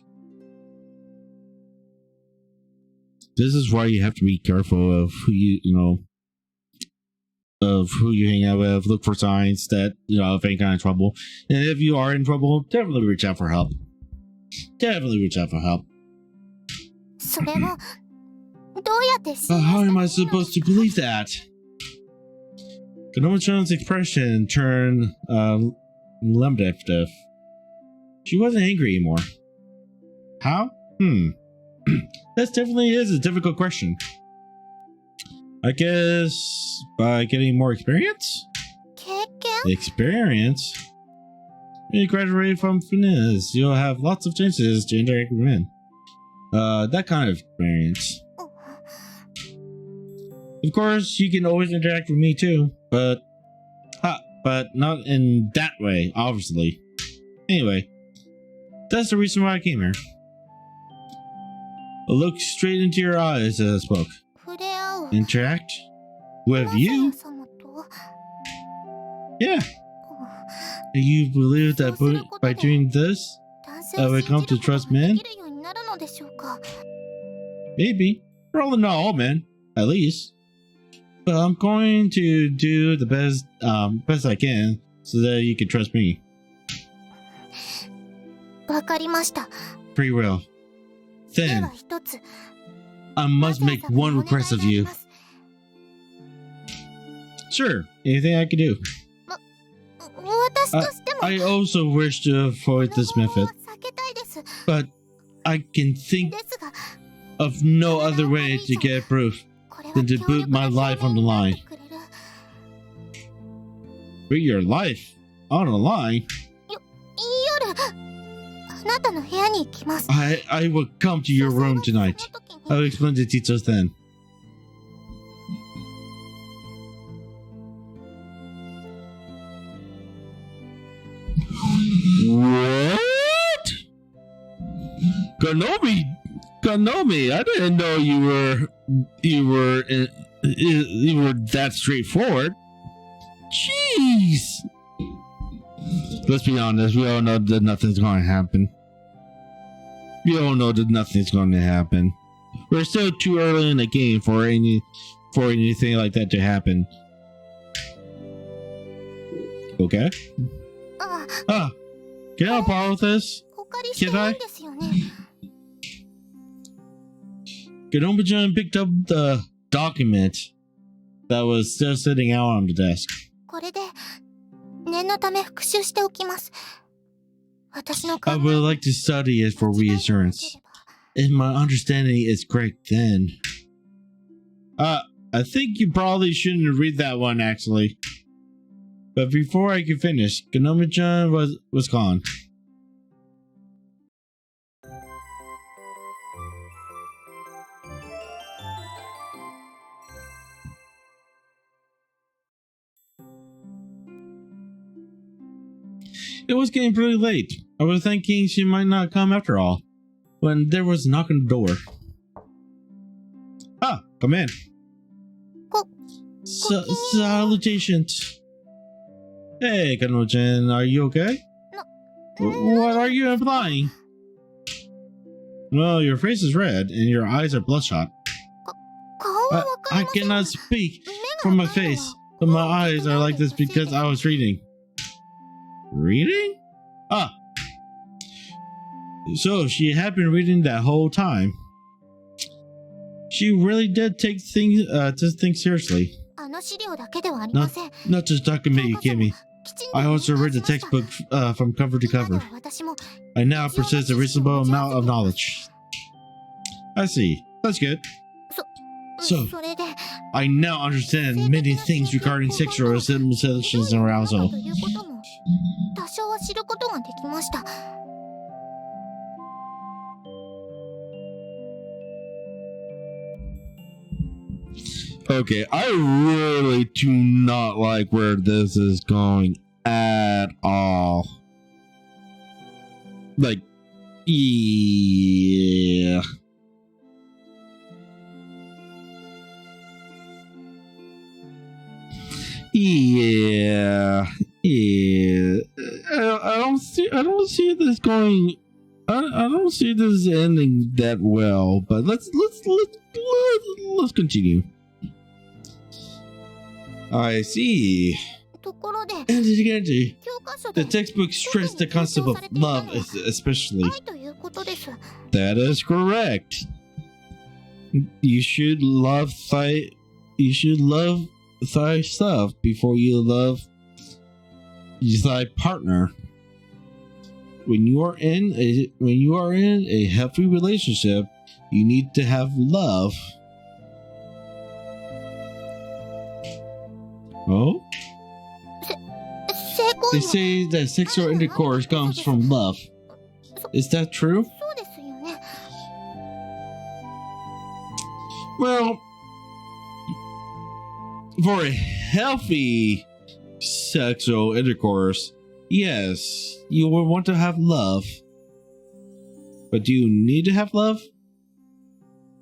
This is why you have to be careful of who you hang out with. Look for signs that, of any kind of trouble. And if you are in trouble, definitely reach out for help. Definitely reach out for help. How am I supposed to believe that? Konomi-chan's expression turned limitative. She wasn't angry anymore. How? That definitely is a difficult question. I guess by getting more experience? Experience? When you graduate from finesse, you'll have lots of chances to interact with men. That kind of experience. Of course, you can always interact with me too, but not in that way, obviously. Anyway, that's the reason why I came here. I looked straight into your eyes as I spoke. Interact? With you? Yeah. You believe that by doing this, I would come to trust men? Maybe. Probably not all men, at least. But I'm going to do the best I can so that you can trust me. Free will. Then, I must make one request of you. Sure, anything I can do. I also wish to avoid this method, but I can think of no other way to get proof than to put my life on the line. Put your life on the line? I will come to your room tonight. I will explain the details then. What? Konomi, I didn't know you were that straightforward. Jeez. Let's be honest, we all know that nothing's going to happen. We all know that nothing's going to happen. We're still too early in the game for anything like that to happen. Okay? Can I borrow this? Can I? Konomi-chan picked up the document that was still sitting out on the desk. これで念のため復習しておきます。私の I would like to study it for reassurance. If my understanding is correct, then I think you probably shouldn't read that one actually. But before I could finish, Konomi-chan was gone. It was getting pretty late. I was thinking she might not come after all, when there was a knock on the door. Ah, come in. Salutations. Hey, Kano-chan, are you okay? What are you implying? Well, your face is red and your eyes are bloodshot. I cannot speak from my face, but my eyes are like this because I was reading. Reading? Ah. So she had been reading that whole time. She really did take things seriously. Not just document you gave me. I also read the textbook from cover to cover. I now possess a reasonable amount of knowledge. I see. That's good. So, I now understand many things regarding sexual sensations and arousal. Okay, I really do not like where this is going at all. Like, yeah. Yeah. I don't see this going. I don't see this ending that well. But let's continue. I see. The textbook stressed the concept of love, especially. That is correct. You should love thyself before you love thy partner. When you are in a healthy relationship, you need to have love. Oh? They say that sexual intercourse comes from love. Is that true? Well, for a healthy sexual intercourse, yes, you will want to have love. But do you need to have love?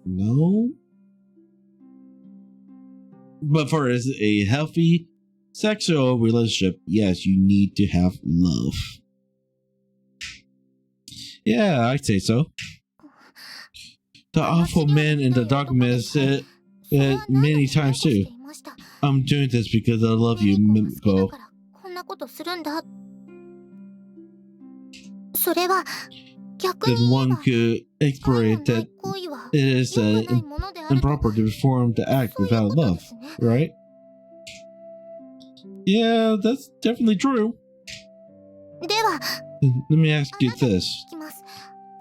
No. But for a healthy sexual relationship, yes, you need to have love. Yeah, I'd say so. The awful man in the document said it many times too. I'm doing this because I love you, Mimiko. Then one could explain that it is improper to perform the act without love, right? Yeah, that's definitely true. Let me ask you this.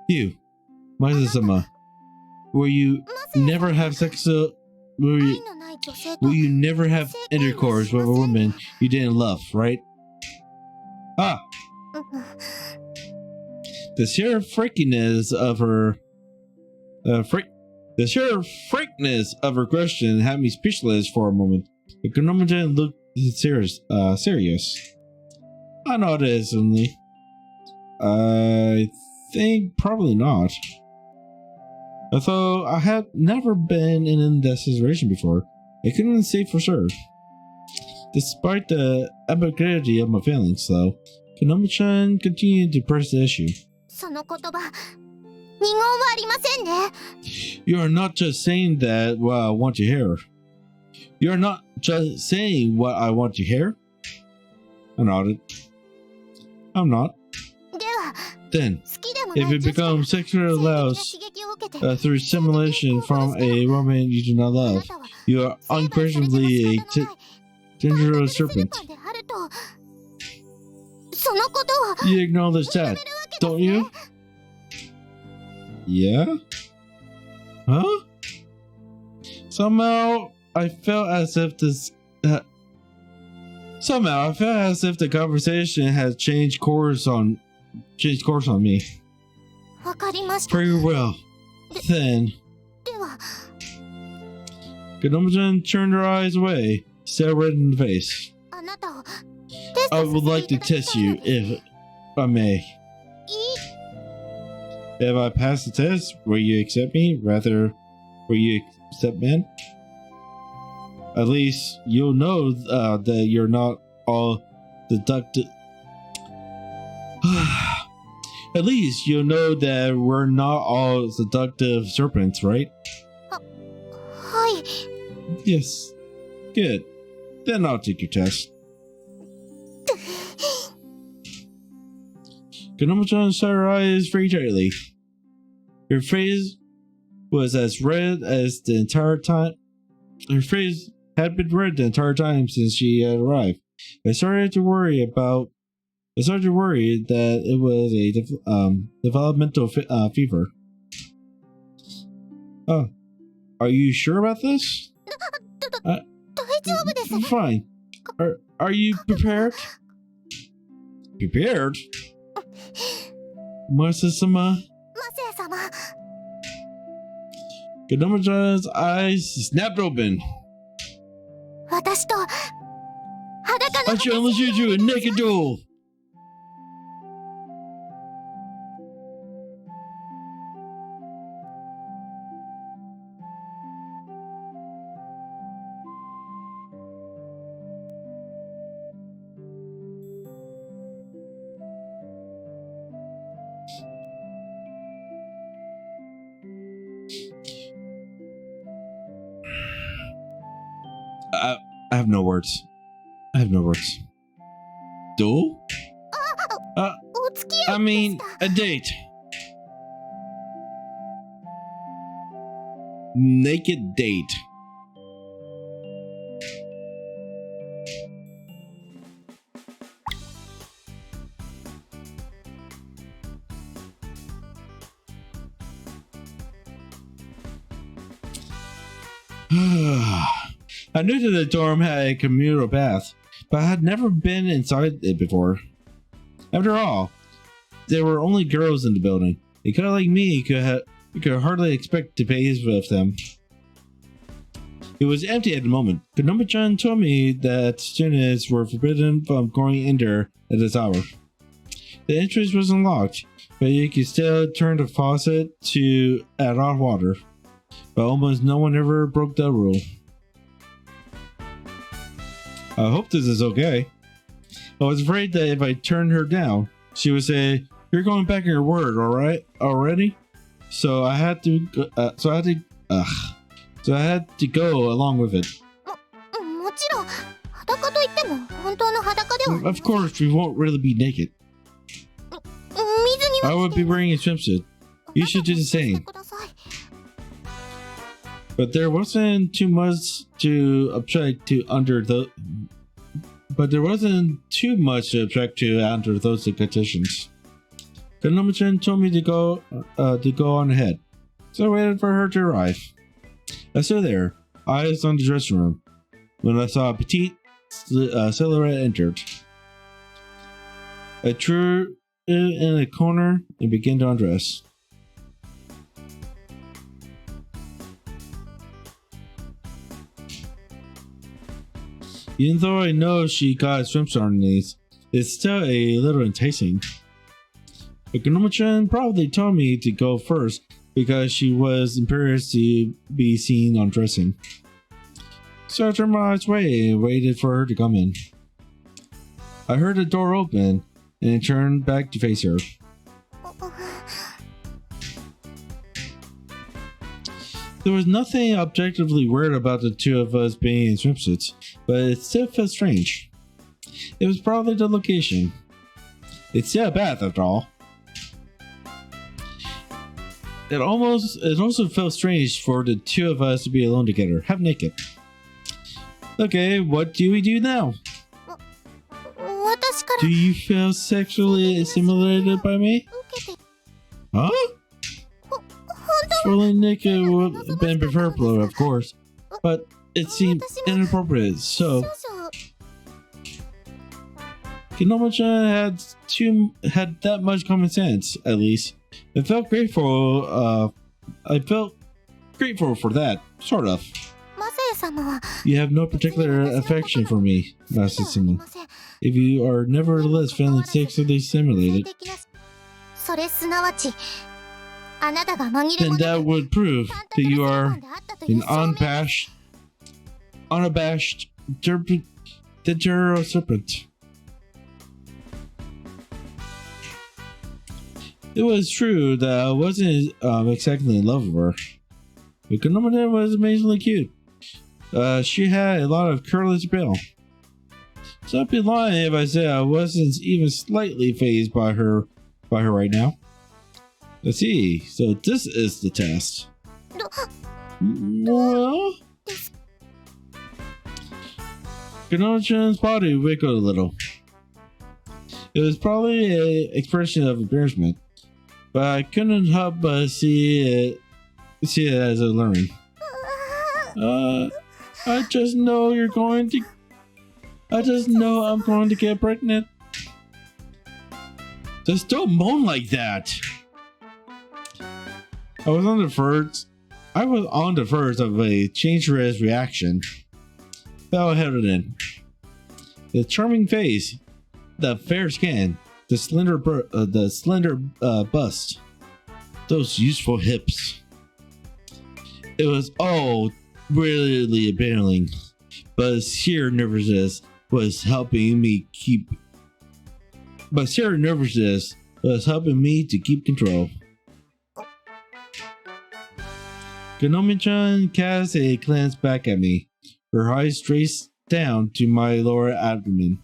You, Maisa-sama, will you never have intercourse with a woman you didn't love, right? Ah! The sheer freakiness of her question had me speechless for a moment. The Konomi-chan looked serious. I know this, only. I think probably not. Although I had never been in that situation before, I couldn't say for sure. Despite the ambiguity of my feelings, though, Konomi-chan continued to press the issue. You are not just saying that what I want to hear. You are not just saying what I want to hear? I nodded. I'm not. Then, if it becomes sexually aroused through stimulation from a woman you do not love, You are unquestionably a dangerous serpent. You acknowledge that, don't you? Yeah? Huh? Somehow I felt as if the conversation had changed course on me. Very well. Then Konomi-chan turned her eyes away, stared red in the face. I would like to test you, if I may. If I pass the test, will you accept me? Rather, will you accept men? At least you'll know that you're not all seductive. At least you'll know that we're not all seductive serpents, right? Yes. Good. Then I'll take your test. Konomi-chan shut her eyes very tightly. Her face was as red as the entire time. Her face had been red the entire time since she had arrived. I started to worry that it was a developmental fever. Oh, are you sure about this? Fine. Are you prepared? Prepared? Masa-sama. Konomi-chan's eyes snapped open. I challenge you to a naked duel. I have no words. Duel? I mean, a date. Naked date. I knew that the dorm had a communal bath, but I had never been inside it before. After all, there were only girls in the building. A guy like me could hardly expect to bathe with them. It was empty at the moment. Konomi-chan told me that students were forbidden from going in there at this hour. The entrance was unlocked, but you could still turn the faucet to add hot water. But almost no one ever broke that rule. I hope this is okay. I was afraid that if I turned her down, she would say, "You're going back on your word, all right? Already?" So I had to go along with it. Of course, we won't really be naked. I would be wearing a swimsuit. You should do the same. But there wasn't too much to object to under those conditions. Konomi-chan told me to go on ahead, so I waited for her to arrive. I stood there, eyes on the dressing room, when I saw a petite silhouette entered. I threw it in a corner and began to undress. Even though I know she got a swimsuit underneath, it's still a little enticing. But Konomi-chan probably told me to go first because she was embarrassed to be seen undressing. So I turned my eyes away and waited for her to come in. I heard the door open and turned back to face her. There was nothing objectively weird about the two of us being in swimsuits, but it still felt strange. It was probably the location. It's still a bath after all. It also felt strange for the two of us to be alone together, half naked. Okay, what do we do now? 私から Do you feel sexually stimulated by me? 受けて Huh? 本当 Swirling naked would have been preferable, of course, but it seemed inappropriate. So, 少々 Kinoma-chan had that much common sense, at least. I felt grateful. I felt grateful for that, sort of. マサヤ様は You have no particular affection for me, ではあり Masasima. ません If you are nevertheless feeling sexually 性 stimulated, 的なそれすなわちあなたが紛れ then もな that く would prove サンタ that ク you ロス are ファンであったという an 証明 unabashed Dentero serpent. It was true that I wasn't exactly in love with her. But Konoma was amazingly cute. She had a lot of curly bill. So I'd be lying if I said I wasn't even slightly fazed by her right now. Let's see. So this is the test. Well, Konoma-chan's body wiggled a little. It was probably an expression of embarrassment, but I couldn't help but see it as a learning. I just know I'm going to get pregnant. Just don't moan like that. I was on the verge of a changeless reaction. Fell headed in. The charming face, the fair skin, the slender bust, those useful hips. It was all really appealing, but sheer nervousness was helping me to keep control. Konoma-chan cast a glance back at me, her eyes traced down to my lower abdomen.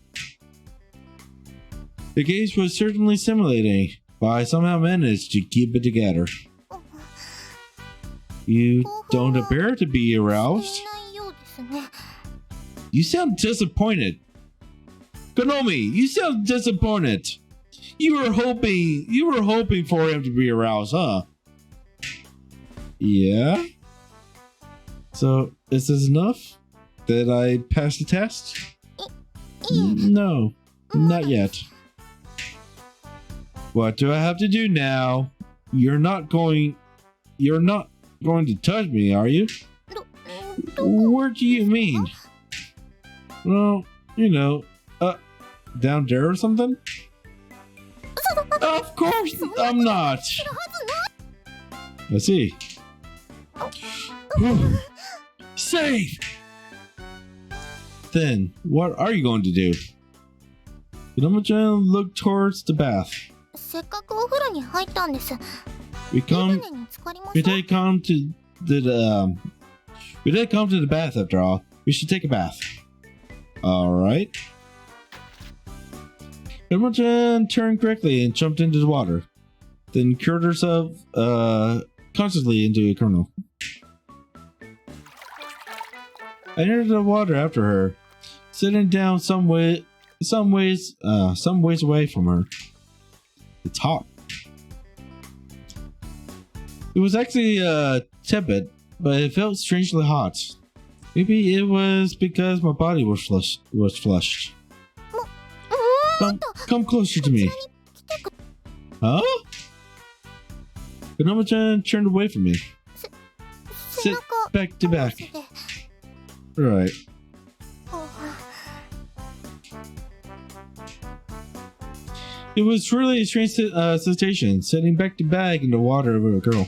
The gaze was certainly stimulating, but I somehow managed to keep it together. You don't appear to be aroused. していないようですね You sound disappointed. Konomi, you sound disappointed. You were hoping for him to be aroused, huh? Yeah? So, is this enough? Did I pass the test? No, not yet. What do I have to do now? You're not going to touch me, are you? ど What do you mean? Well, down there or something? Of course I'm not. Let's see. Whew. Safe! Then, what are you going to do? Konoma-chan looked towards the bath. せっかくお風呂に入ったんです We 湯船 come に浸かりま We せん did come to the bath after all. We should take a bath. Alright. Konoma-chan turned quickly and jumped into the water. Then curled herself consciously into a kernel. I entered the water after her, sitting down some ways away from her. It's hot. It was actually tepid, but it felt strangely hot. Maybe it was because my body was flushed. Come closer to me. Huh? Konoma-chan turned away from me. 背 Sit 中 back to 合わ back. せて Right. あ It was truly a strange sensation, sitting back to back in the water with a girl.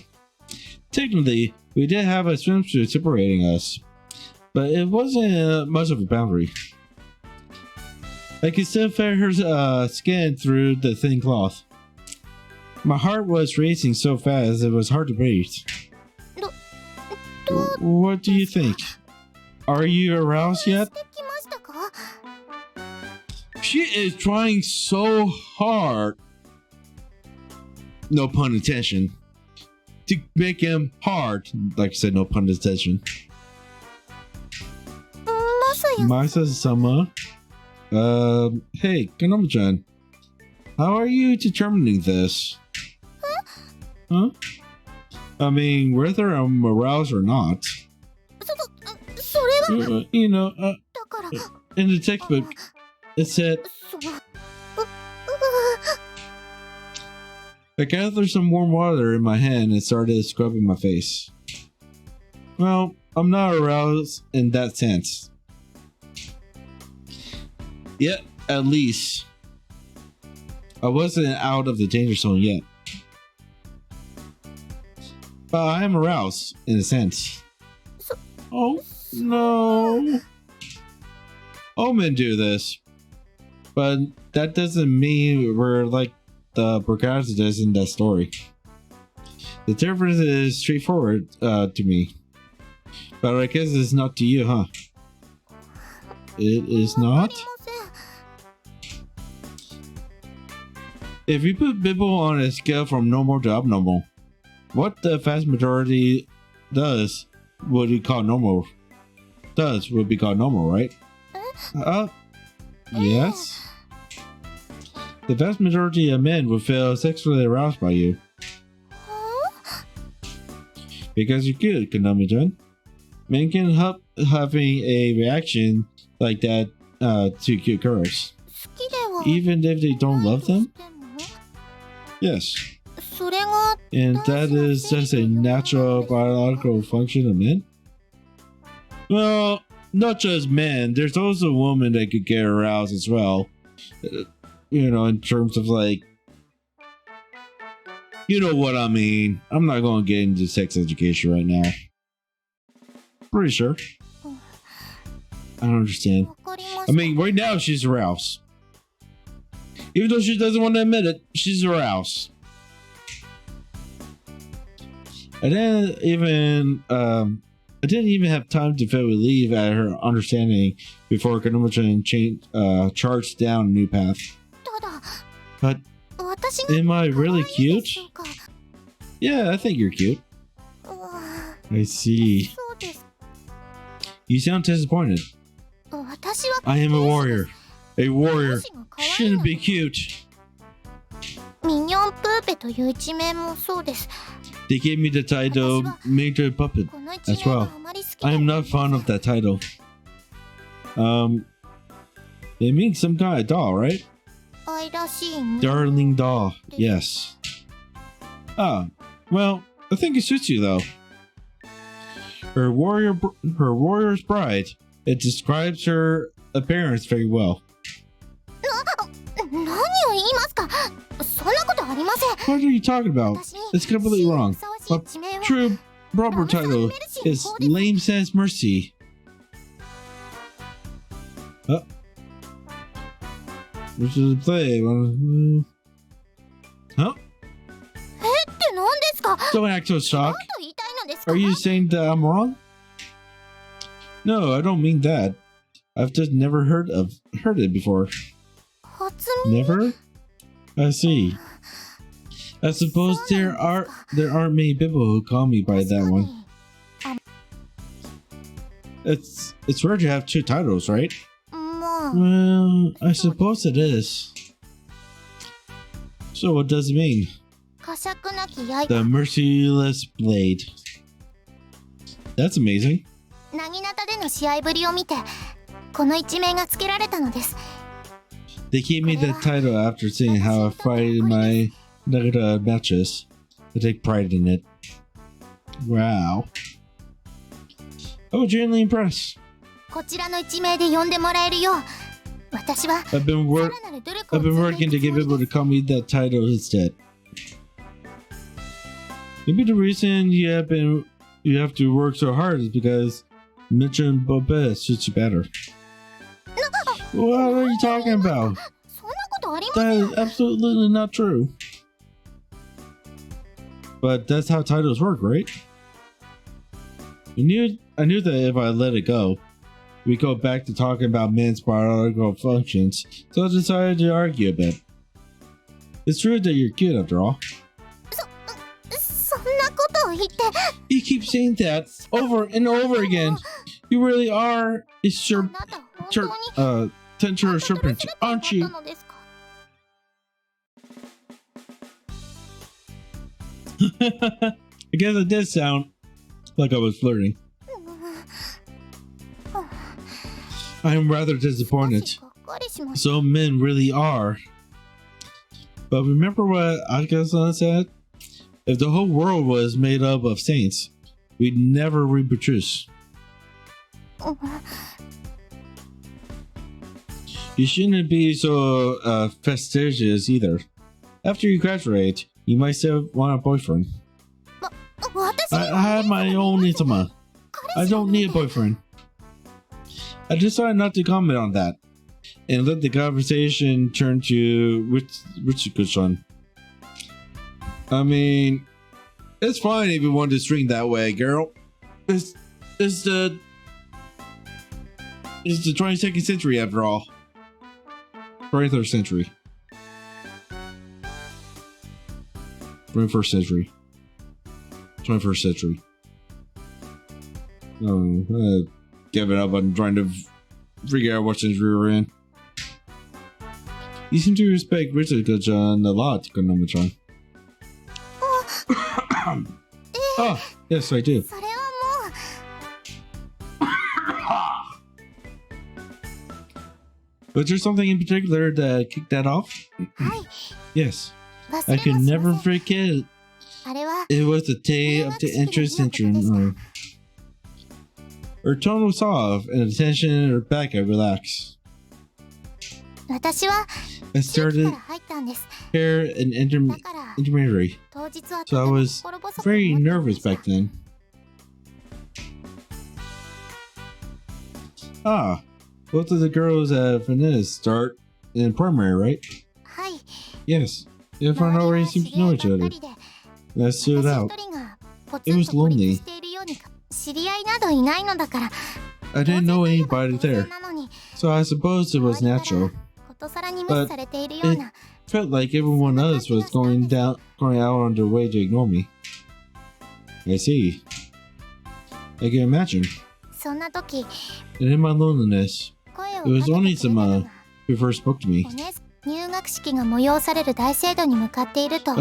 Technically, we did have a swimsuit separating us, but it wasn't much of a boundary. I could still feel her skin through the thin cloth. My heart was racing so fast it was hard to breathe. どう What do you think? Are you aroused し yet? てきましたか She is trying so hard, no pun intention, to make him hard. Like I said, no pun intention. マサ Masa-sama. Hey, Kanama-chan. How are you determining this? Huh? I mean, whether I'm aroused or not. You know, in the textbook, it said... I gathered some warm water in my hand and started scrubbing my face. Well, I'm not aroused in that sense. Yet, at least, I wasn't out of the danger zone yet. But I am aroused, in a sense. Oh, no. All men do this. But that doesn't mean we're like the protagonists in that story. The difference is straightforward to me. But I guess it's not to you, huh? It is not? If you put people on a scale from normal to abnormal, what the vast majority does would be called normal. Would be called normal, right? Yes. The vast majority of men would feel sexually aroused by you. Because you're good, Konami-chan. Men can help having a reaction like that to cute girls. Even if they don't love them? Yes. And that is just a natural biological function of men? Well, not just men. There's also women that could get aroused as well. You know, in terms of like... You know what I mean. I'm not going to get into sex education right now. Pretty sure. I don't understand. I mean, right now she's aroused. Even though she doesn't want to admit it, she's aroused. I didn't even have time to feel relief at her understanding before Konami-chan charged down a new path. But am I really cute? Yeah, I think you're cute. I see. You sound disappointed. I am a warrior. A warrior shouldn't be cute. They gave me the title Major Puppet as well. I am not fond of that title. It means some kind of doll, right? Darling doll, yes. Ah, well, I think it suits you though. Her warrior's bride. It describes her appearance very well. What are you talking about? It's completely wrong. A true proper title is Lame Sans Mercy. Which is a play. Huh? Don't act so shocked. Are you saying that I'm wrong? No, I don't mean that. I've just never heard it before. Never? I see. I suppose there aren't many people who call me by that one. It's rare to have two titles, right? Well, I suppose it is. So what does it mean? The Merciless Blade. That's amazing. They gave me that title after seeing how I fight in my Nagata matches. I take pride in it. Wow. I was genuinely impressed. I've been working to get people to call me that title instead. Maybe the reason you have to work so hard is because Mitchell Bobet suits you better. What are you talking about? That is absolutely not true. But that's how titles work, right? I knew that if I let it go, we go back to talking about men's biological functions, so I decided to argue a bit. It's true that you're cute after all. You keep saying that over and over again. You really are a tentacle serpent, aren't you? I guess it did sound like I was flirting. I'm rather disappointed. Some men really are. But remember what Akasa said? If the whole world was made up of saints, we'd never reproduce. You shouldn't be so fastidious either. After you graduate, you might still want a boyfriend. I have my own Itama. I don't need a boyfriend. I decided not to comment on that and let the conversation turn to Richiko-san. I mean, it's fine if you want to string that way, girl. It's the 22nd century after all. 23rd century. 21st century. 21st century. Oh, giving up on trying to figure out what century we're in. You seem to respect Richiko-chan a lot, Konami-chan. Oh, yes, I do. Was there something in particular that kicked that off? Yes. I could never forget it. It was the day of the entrance syndrome. Her tone was soft, and the tension in her back had relaxed. I started here an intermediary, so I was very nervous back then. Ah, both of the girls at Venice start in primary, right? Yes, everyone already seems to know each other. And I stood out. It was lonely. I didn't know anybody there, so I suppose it was natural. But it felt like everyone else was going out on their way to ignore me. I see. I can imagine. And in my loneliness, it was Onisama who first spoke to me. I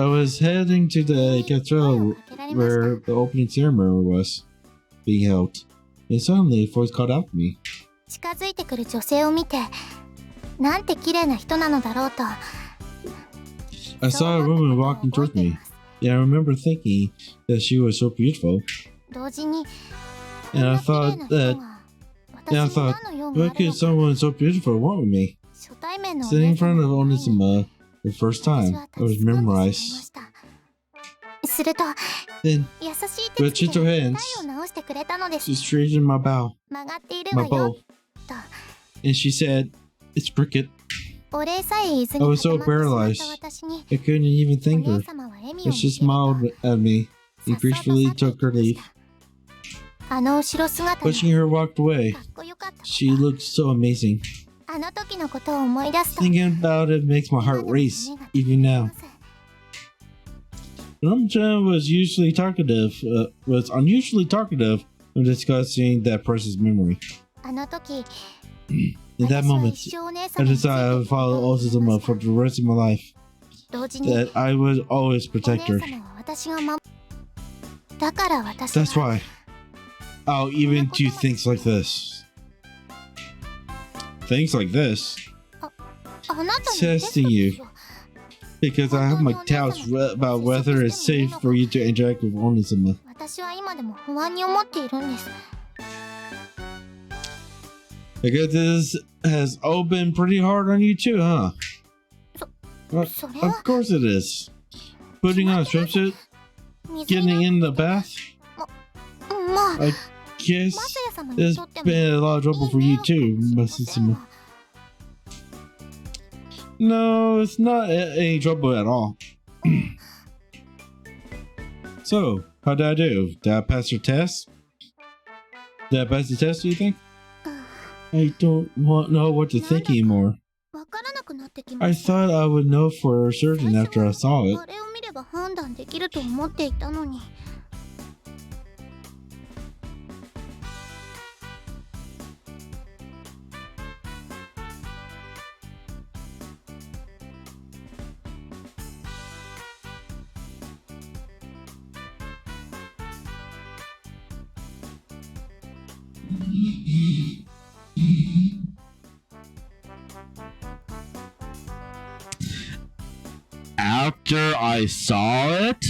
was heading to the cathedral where the opening ceremony was being held, and suddenly a voice called out to me. I saw a woman walking towards me, and I remember thinking that she was so beautiful. And I thought, what could someone so beautiful want with me? Sitting in front of Onisama the first time, I was memorized. Then, with gentle hands, she straightened my bow, and she said, "It's cricket." I was so paralyzed, I couldn't even thank her, but she smiled at me and gracefully took her leave. Watching her walk away, she looked so amazing. Thinking about it makes my heart race, even now. Konami-chan was unusually talkative when discussing that person's memory. In that moment, I decided I would follow Onisama for the rest of my life. That I would always protect her. That's why I'll even do things like this. Things like this? Testing you. Because I have my doubts about whether it's safe for you to interact with Onisama. I guess this has all been pretty hard on you too, huh? Of course it is. Putting on a swimsuit? Getting in the bath? I guess there's been a lot of trouble for you too, Masisima. No, it's not any trouble at all. So, how did I do? Did I pass your test? Did I pass the test, do you think? I don't know what to think anymore. I thought I would know for certain after I saw it. After I saw it?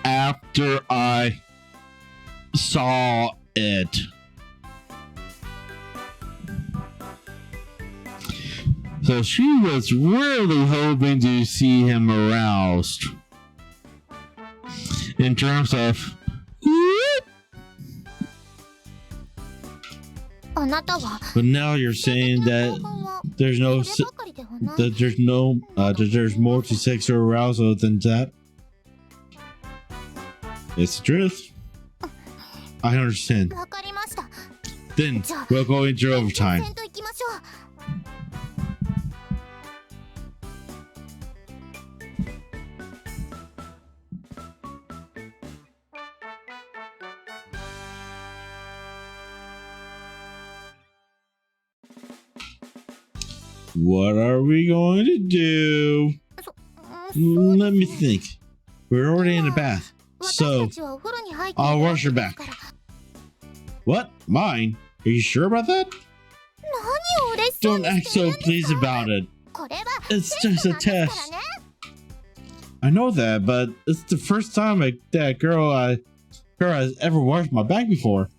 After I saw it. So she was really hoping to see him aroused. In terms of... But now you're saying that there's more to sexual arousal than that. It's the truth. I understand. Then we'll go into overtime. What are we going to do? Let me think. We're already in the bath, so I'll rush her back. What? Mine? Are you sure about that? Don't act so pleased about it. It's just a test. I know that, but it's the first time that girl has ever washed my back before.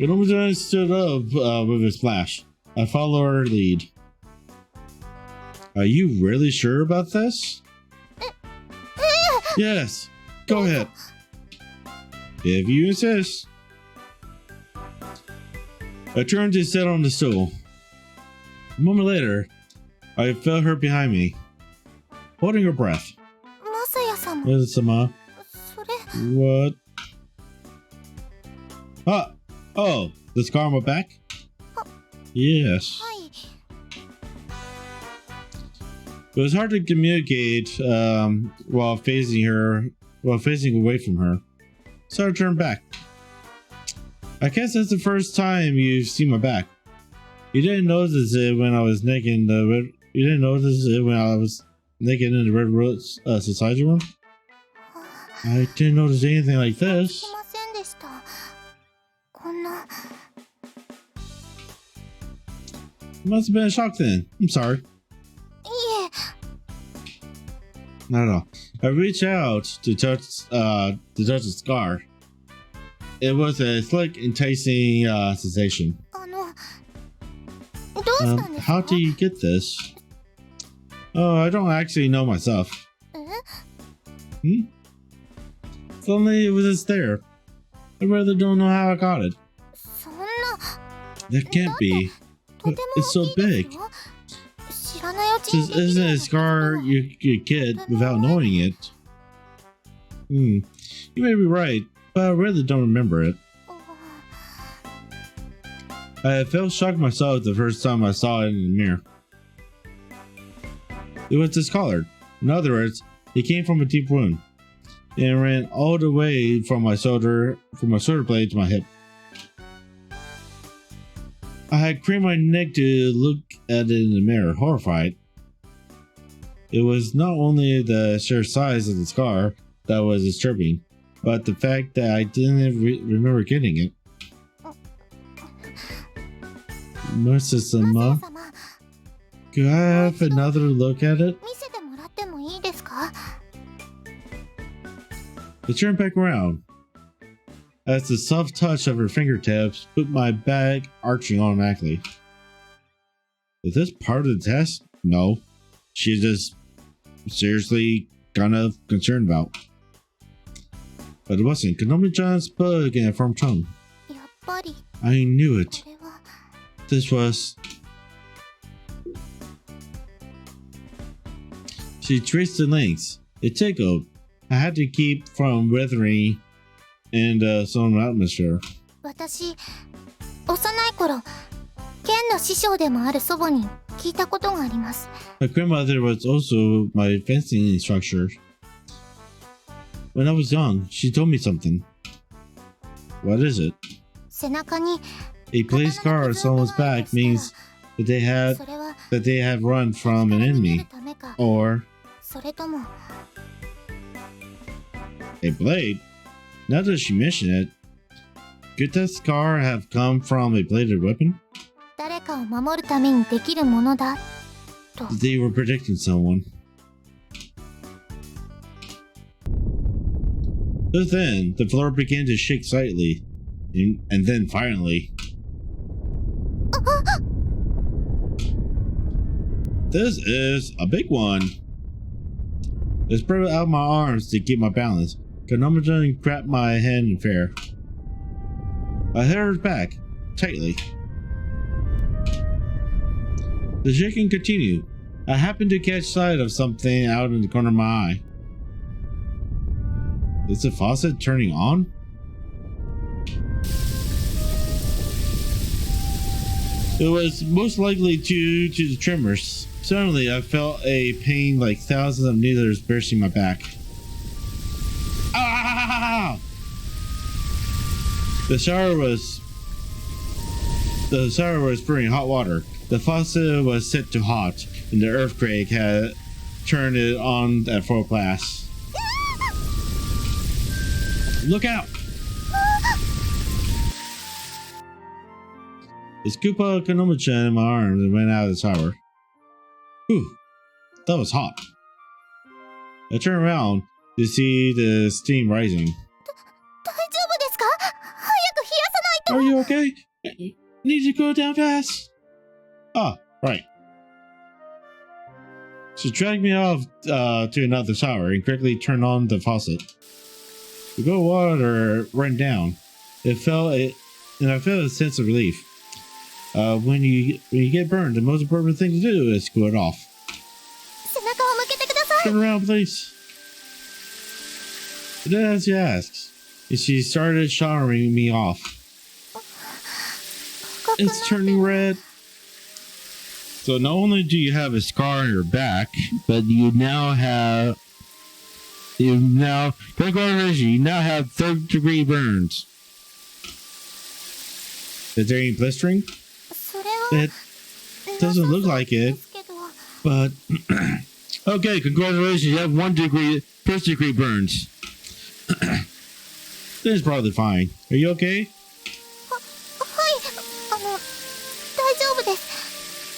It stood up with a splash. I followed her lead. Are you really sure about this? Yes. Go ahead. If you insist. I turned to sit on the stool. A moment later, I felt her behind me, holding her breath. Masaya-sama. What? Ah! Oh, the scar on my back? Yes. It was hard to communicate while facing away from her. So I turned back. I guess that's the first time you've seen my back. You didn't notice it when I was naked in the red. You didn't notice it when I was naked in the Red Rose Society room. I didn't notice anything like this. It must have been a shock then. I'm sorry. Not at all. I reached out to touch the scar. It was a slick, enticing sensation. How do you get this? Oh, I don't actually know myself. If only it was just there. I really don't know how I got it. That can't be. But it's so big. This isn't a scar you get without knowing it. You may be right, but I really don't remember it. I felt shocked myself the first time I saw it in the mirror. It was discolored. In other words, it came from a deep wound and ran all the way from my shoulder blade to my hip. I had craned my neck to look at it in the mirror, horrified. It was not only the sheer size of the scar that was disturbing, but the fact that I didn't remember getting it. Masaya-sama, could I have another look at it? I turned back around. As the soft touch of her fingertips put my back arching automatically. Is this part of the test? No. She's just seriously kind of concerned about. But it wasn't. Konomi-chan spoke in a firm tone. I knew it. This was... She traced the links. It tickled. I had to keep from withering and some atmosphere. My grandmother was also my fencing instructor. When I was young, she told me something. What is it? A blade scar on someone's back means that they have run from an enemy, or a blade. Now that she mentioned it, could that scar have come from a bladed weapon? They were protecting someone. Just then, the floor began to shake slightly, and then finally. This is a big one. I spread out my arms to keep my balance. Konomajan grabbed my hand in fear. I held her back, tightly. The shaking continued. I happened to catch sight of something out in the corner of my eye. Is the faucet turning on? It was most likely due to the tremors. Suddenly, I felt a pain like thousands of needles piercing my back. Ah! The shower was spraying hot water. The faucet was set to hot, and the earthquake had turned it on at full blast. Look out! I scooped out Konomajan in my arms and went out of the shower. Whew, that was hot. I turned around to see the steam rising. Are you okay? Need to go down fast. Ah, right. She dragged me off to another shower and quickly turned on the faucet. The cold water ran down. I felt a sense of relief. When you get burned, the most important thing to do is cool it off. Turn around, please. But then as she asks, she started showering me off. It's turning red. So not only do you have a scar on your back, but you now have third-degree burns. Is there any blistering? It doesn't look like it, but okay, congratulations, you have first degree burns. This is probably fine. Are you okay?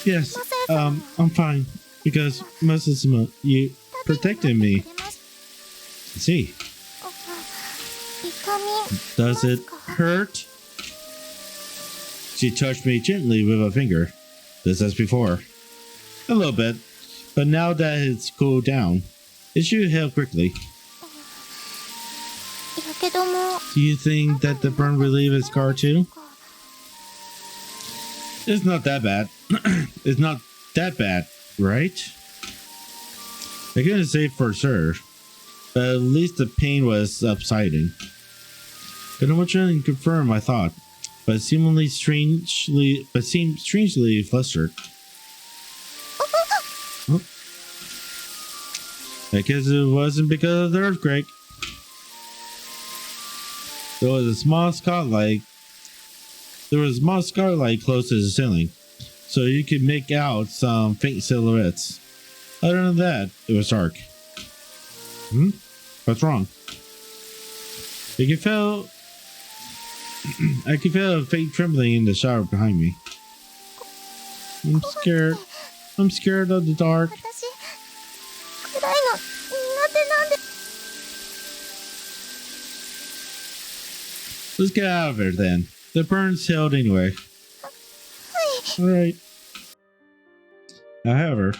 Yes, I'm fine, because Masasima, you protected me. See. Does it hurt? She touched me gently with a finger, just as before. A little bit, but now that it's cooled down, it should heal quickly. Do you think that the burn will leave a scar too? It's not that bad. It's not that bad, right? I couldn't say for sure, but at least the pain was subsiding. Konomajan confirmed my thought, but seemed strangely flustered. Oh. I guess it wasn't because of the earthquake. There was a small skylight close to the ceiling, so you could make out some faint silhouettes. Other than that, it was dark. What's wrong? I could feel a faint trembling in the shower behind me. I'm scared. I'm scared of the dark. Let's get out of here then. The burn's healed anyway. Alright. However,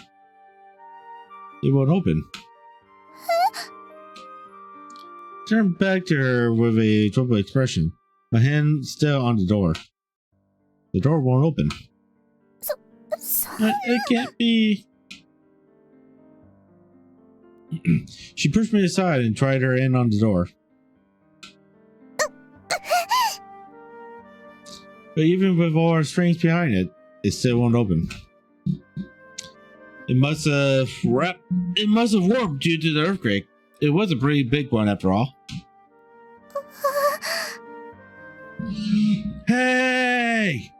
it won't open. Turn back to her with a troubled expression. My hand still on the door. The door won't open. It can't be. She pushed me aside and tried her hand on the door. But even with all our strength behind it, it still won't open. It must have warped due to the earthquake. It was a pretty big one after all. Hey!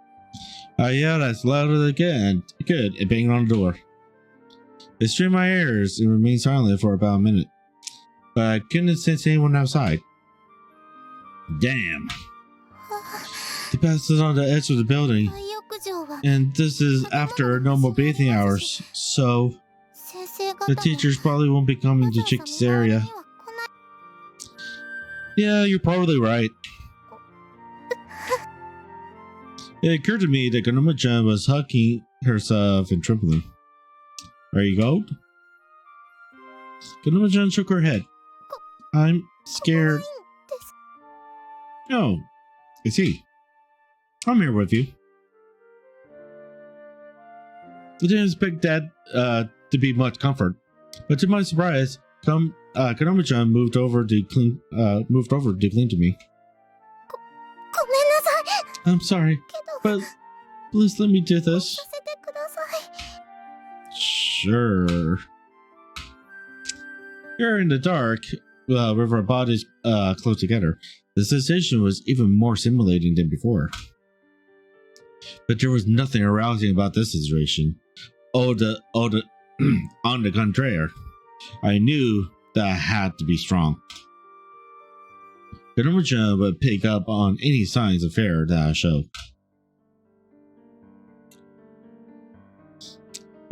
I yelled as loud as I could and banged on the door. It strained my ears and remained silent for about a minute, but I couldn't sense anyone outside. Damn. The path is on the edge of the building, and this is after normal bathing hours, so the teachers probably won't be coming to check this area. Yeah, you're probably right. It occurred to me that Ganoma-chan was hugging herself and trembling. Are you cold? Ganoma-chan shook her head. I'm scared. Oh, I see. I'm here with you. I didn't expect that to be much comfort, but to my surprise, Ganoma-chan moved over to cling to me. I'm sorry, but please let me do this. Sure. Here in the dark, with our bodies close together, the sensation was even more stimulating than before. But there was nothing arousing about this situation. On the contrary, I knew that I had to be strong. Ganoma-chan would pick up on any signs of fear that I showed.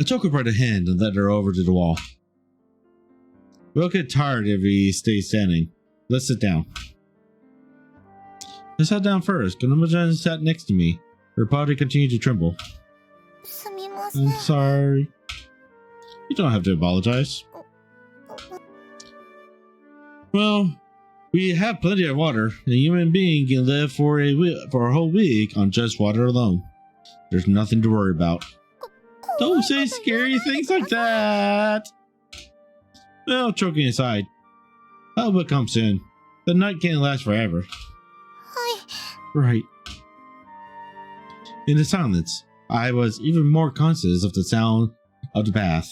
I took her by the hand and led her over to the wall. We'll get tired if we stay standing. Let's sit down. I sat down first. Ganoma-chan sat next to me. Her body continued to tremble. I'm sorry. You don't have to apologize. Well, we have plenty of water. A human being can live for a whole week on just water alone. There's nothing to worry about. Don't say scary things like that. Well, joking aside, help will come soon. The night can't last forever. Right. In the silence, I was even more conscious of the sound of the bath.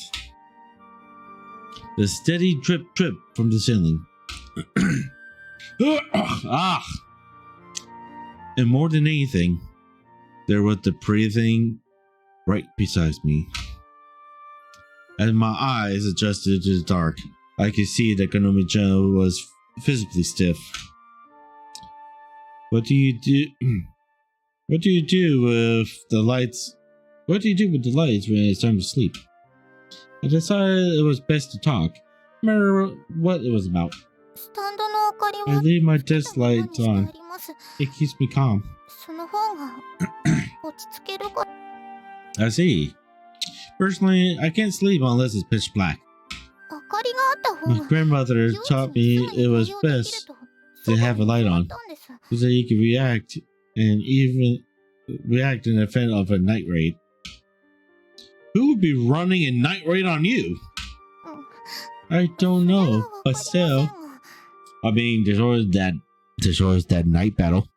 The steady drip drip from the ceiling. And more than anything, there was the breathing right beside me. As my eyes adjusted to the dark, I could see that Ganoma-chan was physically stiff. What do you do? What do you do with the lights? What do you do with the lights when it's time to sleep? I decided it was best to talk. Remember what it was about. I leave my desk lights on. It keeps me calm. I see. Personally, I can't sleep unless it's pitch black. My grandmother taught me it was best to have a light on, so that you can react in the event of a night raid. Who would be running a night raid on you? I don't know, but still. I mean, there's always that night battle.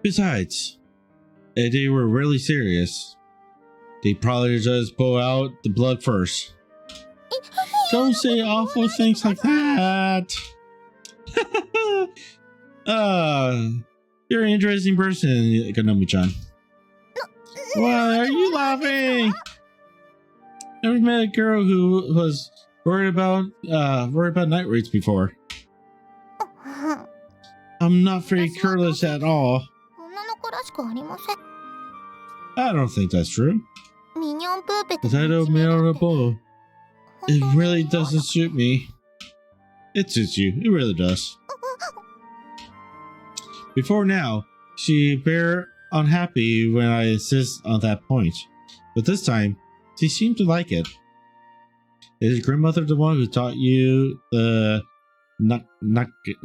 Besides, if they were really serious, they'd probably just pull out the blood first. Don't say awful things like that. You're an interesting person, Ganoma-chan. Why are you laughing? Never met a girl who was worried about night raids before. I'm not very careless at all. I don't think that's true. The title Minorable, it really doesn't suit me. It suits you, it really does. Before now, she appeared unhappy when I insist on that point, but this time, she seemed to like it. Is your grandmother the one who taught you the Nakinata?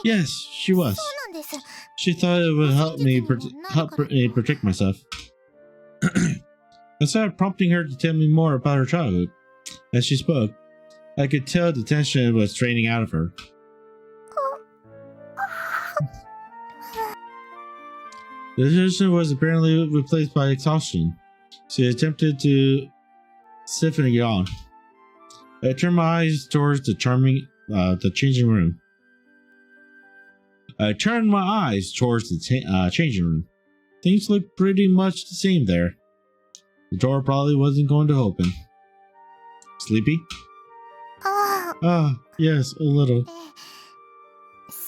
Yes, she was. She thought it would help me protect myself. I started prompting her to tell me more about her childhood. As she spoke, I could tell the tension was draining out of her. The decision was apparently replaced by exhaustion. She attempted to stiffen a yawn. I turned my eyes towards the changing room. Changing room. Things looked pretty much the same there. The door probably wasn't going to open. Sleepy? Yes, a little.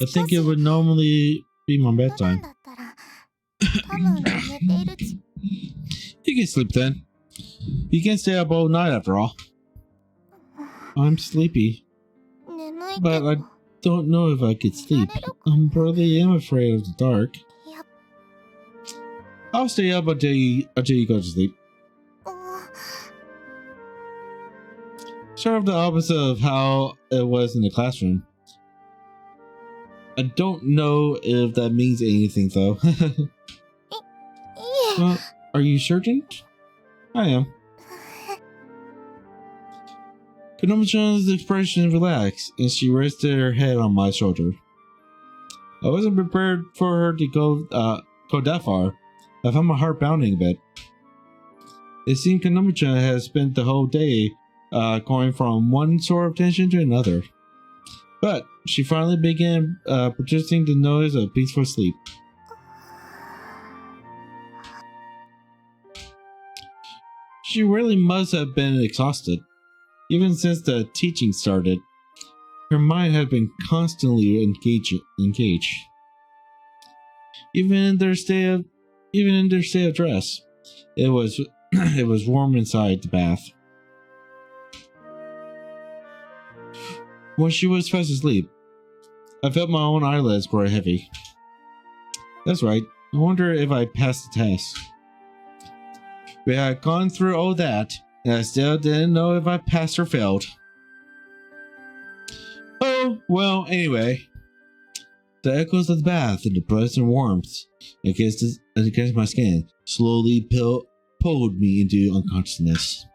I think it would normally be my bedtime. You can sleep then. You can't stay up all night after all. I'm sleepy, but I don't know if I could sleep. I really am afraid of the dark. I'll stay up until you go to sleep. Sort of the opposite of how it was in the classroom. I don't know if that means anything though. Well, are you certain? I am. Konami-chan's expression relaxed, and she rested her head on my shoulder. I wasn't prepared for her to go that far. I found my heart pounding a bit. It seemed Konami-chan had spent the whole day going from one sort of tension to another. But she finally began producing the noise of peaceful sleep. She really must have been exhausted. Even since the teaching started, her mind had been constantly engaged. Even in their state of dress, it was it was warm inside the bath. When she was fast asleep, I felt my own eyelids grow heavy. That's right. I wonder if I passed the test. We had gone through all that, and I still didn't know if I passed or failed. Oh, well, anyway. The echoes of the bath and the pleasant warmth against my skin slowly pulled me into unconsciousness.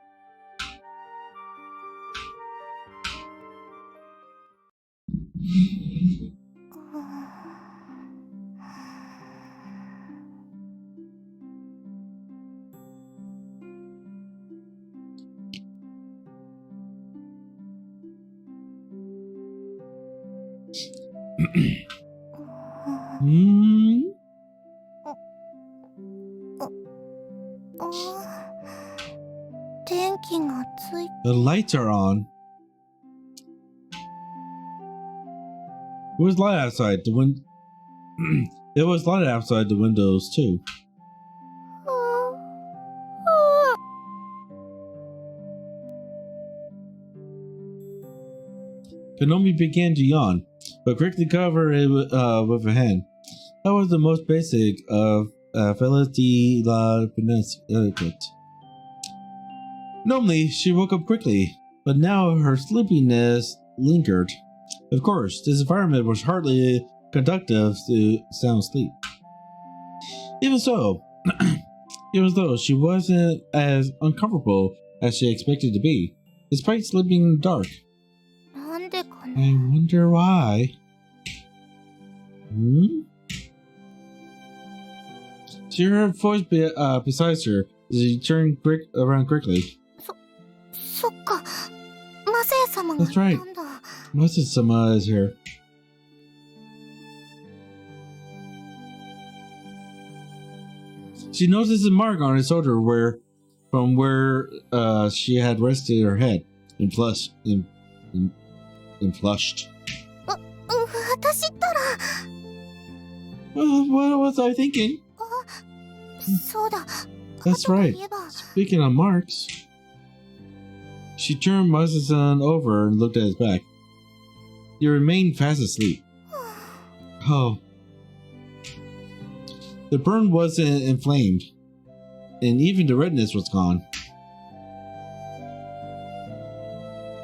The lights are on. It was light outside the It was light outside the windows too. Konami began to yawn, but quickly covered it with a hand. That was the most basic of Felicity La etiquette. Normally, she woke up quickly, but now her sleepiness lingered. Of course, this environment was hardly conducive to sound sleep. Even so, even though she wasn't as uncomfortable as she expected to be, despite sleeping in the dark. I wonder why. She heard a voice beside her as she turned around quickly. That's right. Masaya-sama is here. She noticed a mark on his shoulder from where she had rested her head and flushed. What was I thinking? That's right. Speaking of marks. She turned Masa-san over and looked at his back. He remained fast asleep. Oh. The burn wasn't inflamed, and even the redness was gone.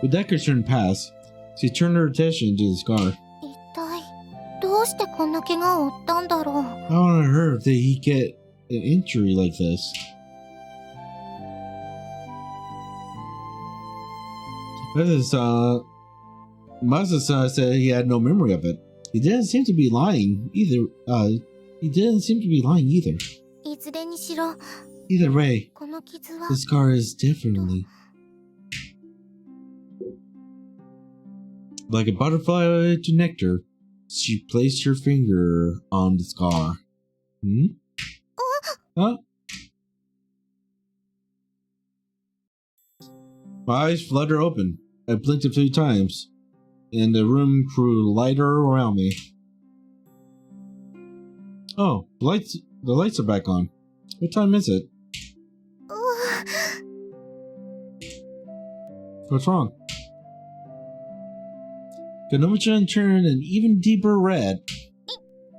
With that concern passed, she turned her attention to the scar. How on earth did he get an injury like this? Masa-san said he had no memory of it. He didn't seem to be lying either. He didn't seem to be lying either. いずれにしろ Either way, この傷は the scar is definitely like a butterfly to nectar. She placed her finger on the scar. Hmm? Huh? My eyes fluttered open. I blinked a few times, and the room grew lighter around me. Oh, the lights are back on. What time is it? What's wrong? Konomi-chan turned an even deeper red.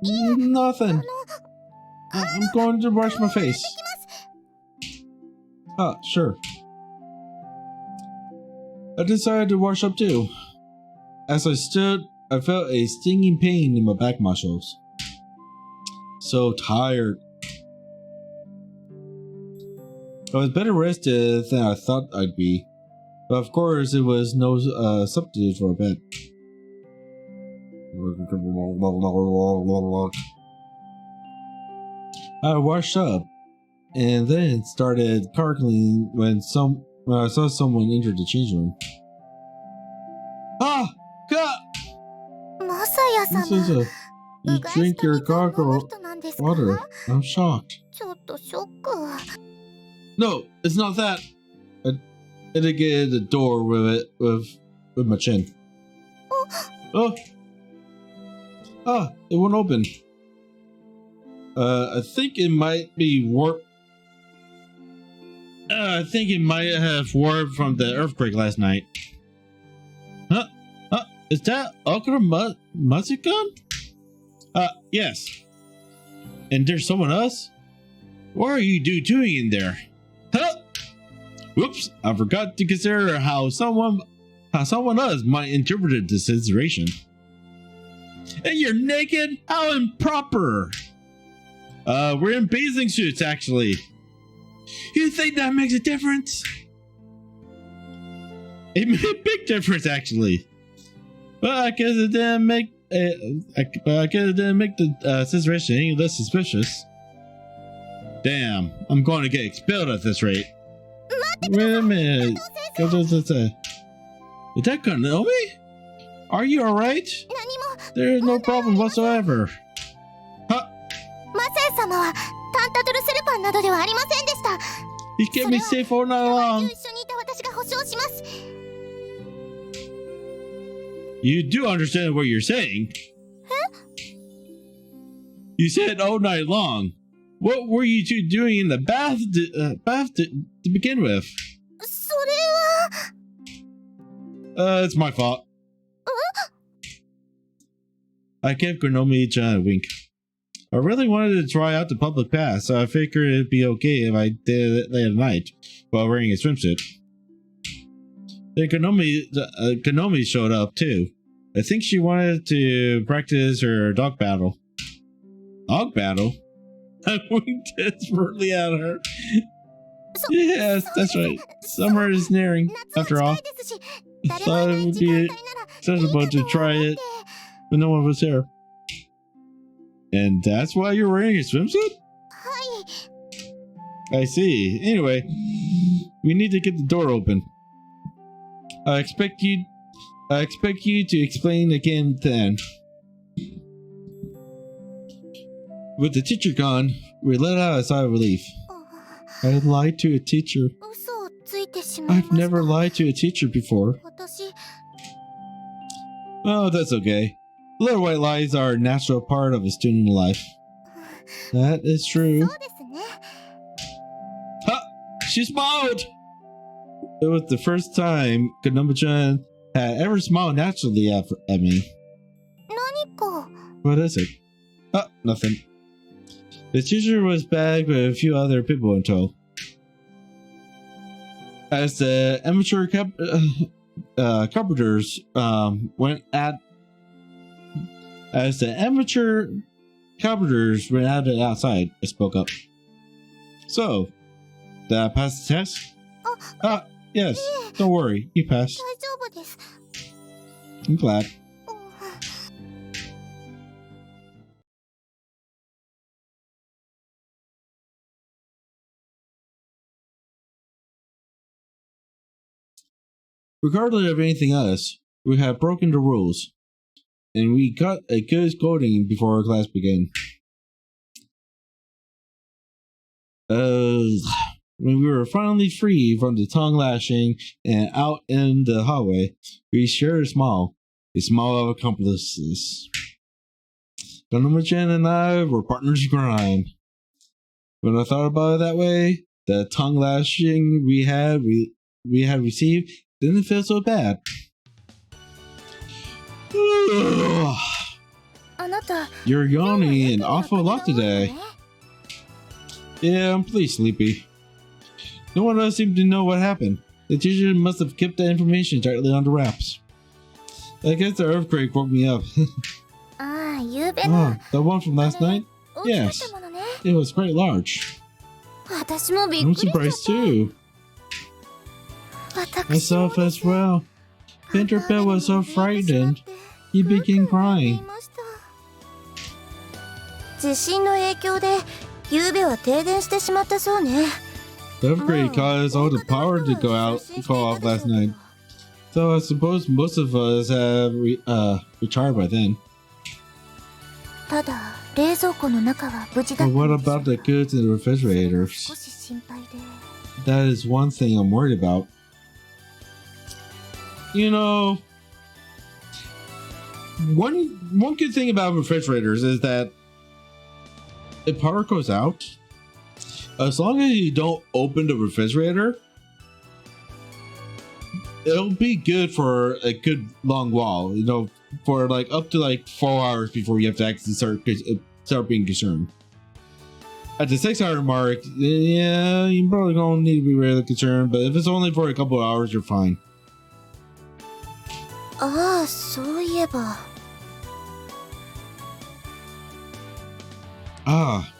Nothing. I'm going to wash my face. Ah, sure. I decided to wash up too. As I stood, I felt a stinging pain in my back muscles. So tired. I was better rested than I thought I'd be. But of course, it was no substitute for a bed. I washed up, and then started gargling when I saw someone enter the change room. Ah! God! マサヤ This is 様 you drink your gargle なんですか water. I'm shocked. ちょっとショック No, it's not that. I indicated the door with my chin. Oh. Ah, it won't open. I think it might be warped. I think it might have warped from the earthquake last night. Huh? Is that Okura Matsukan? Yes. And there's someone else? What are you doing in there? Huh? Whoops, I forgot to consider how someone else might interpret this situation. And you're naked? How improper! We're in bathing suits, actually. You think that makes a difference? It made a big difference, actually. But I guess it didn't make the situation any less suspicious. Damn, I'm going to get expelled at this rate. Wait a minute. Is that Konomi? Are you alright? There's no problem whatsoever. Huh? マサヤ様はタンタトルセルパンなどではありませんでした You kept me safe all night 一 long. 緒にいた私が保証します You do understand what you're saying. You said all night long. What were you two doing in the bath to begin with? それは It's my fault. I gave Konomi-chan a wink. I really wanted to try out the public pass, so I figured it'd be okay if I did it late at night while wearing a swimsuit. Then Konomi showed up too. I think she wanted to practice her dog battle. Dog battle? I winked desperately at her. Yes, that's right. Summer is nearing, after all. I thought it would be sensible to try it when no one was here. And that's why you're wearing a swimsuit? I see. Anyway, we need to get the door open. I expect you to explain again then. With the teacher gone, we let out a sigh of relief. I lied to a teacher. 嘘をついてしまい I've ました never lied to a teacher before. 私 Oh, that's okay. Little white lies are a natural part of a student life. That is そ true. うですね Ha! She smiled! It was the first time Konomi-chan had ever smiled naturally at me. 何か What is it? Nothing. The teacher was back with a few other people in tow. As the amateur carpenters went at it outside, I spoke up. So, did I pass the test? Yes. Don't worry, you passed. 大丈夫です I'm glad. Regardless of anything else, we had broken the rules, and we got a good scolding before our class began. When we were finally free from the tongue lashing and out in the hallway, we shared a smile of accomplices. Gunnaman and I were partners in crime. When I thought about it that way, the tongue lashing we had received didn't feel so bad. You're yawning an awful lot today. Yeah, I'm pretty sleepy. No one else seemed to know what happened. The teacher must have kept the information tightly under wraps. I guess the earthquake woke me up. The one from last night? Yes. It was quite large. I'm surprised too. Myself as well. Pinterbell was so frightened. He began crying. The upgrade caused all the power to go off last night. So I suppose most of us have retired by then. But what about the goods in the refrigerators? That is one thing I'm worried about. You know, one good thing about refrigerators is that if power goes out, as long as you don't open the refrigerator, it'll be good for a good long while, you know, for like up to like 4 hours before you have to actually start being concerned. At the 6-hour mark, yeah, you're probably gonna need to be really concerned, but if it's only for a couple of hours, you're fine.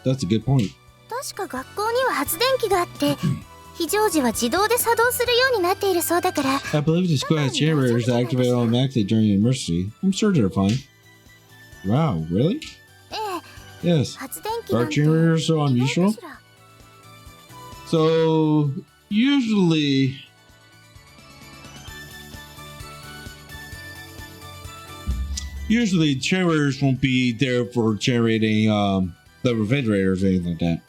That's a good point. I believe the school has generators that activate automatically during an emergency. I'm sure they're fine. Wow, really? Yes. Are generators so unusual? So, usually generators won't be there for generating the refrigerators or anything like that.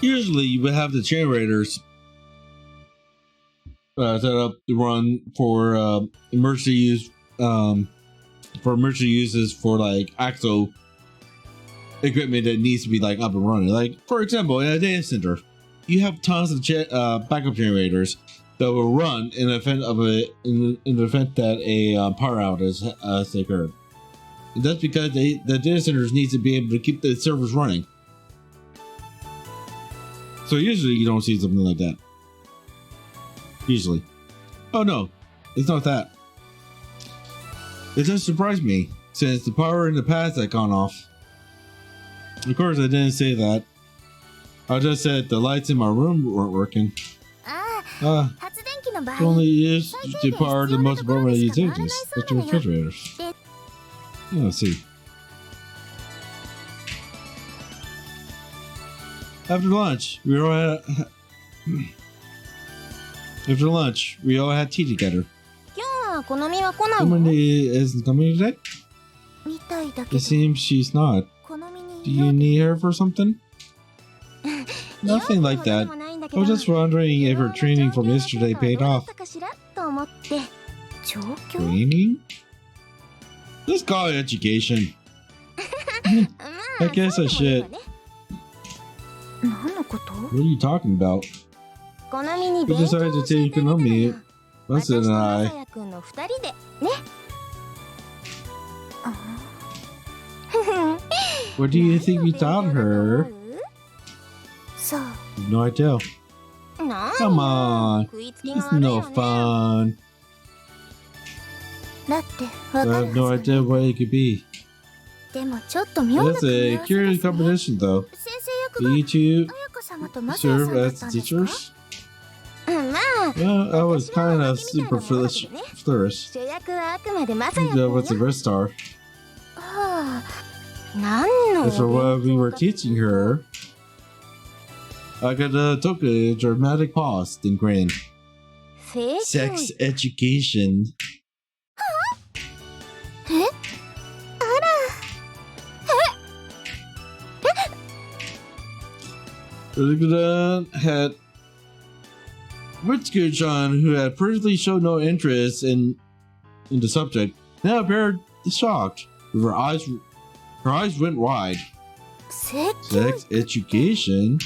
Usually, you would have the generators set up to run for emergency use, uses for like actual equipment that needs to be like up and running. Like for example, in a data center, you have tons of backup generators that will run in the event that a power outage has occurred. And that's because the data centers need to be able to keep the servers running. So usually you don't see something like that. Usually. Oh no, it's not that. It just surprised me, since the power in the past had gone off. Of course I didn't say that. I just said the lights in my room weren't working. Only used to power the most important utilities, like the refrigerators. Yeah, let's see. After lunch, we all had tea together. Komani isn't coming today? It seems she's not. Do you need her for something? Nothing like that. I was just wondering if her training from yesterday paid off. Training? Let's call it education. I guess I should. What are you talking about? We decided to take economy, Buster and I. What do you think we taught her? No idea. Come on, it's no fun. I have no idea what it could be. It's a curious competition though. Do you two serve as teachers? Well, I was kind of superfluous. What's the rest are? As for what we were teaching her, I took a dramatic pause, then grinned. Sex education. Had Ritsuko-chan, who had previously shown no interest in the subject, now appeared shocked. Her eyes went wide. Sex education?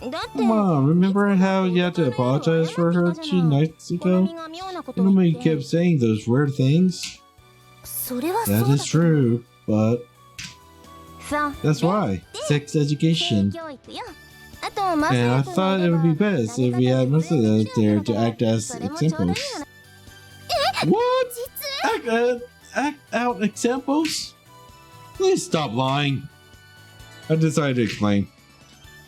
Come on, remember how you had to apologize for her 2 nights ago? Nobody kept saying those weird things. That is true, but that's why. Sex education. And I thought it would be best if we had most of those there to act as examples. What? Act out examples? Please stop lying. I decided to explain.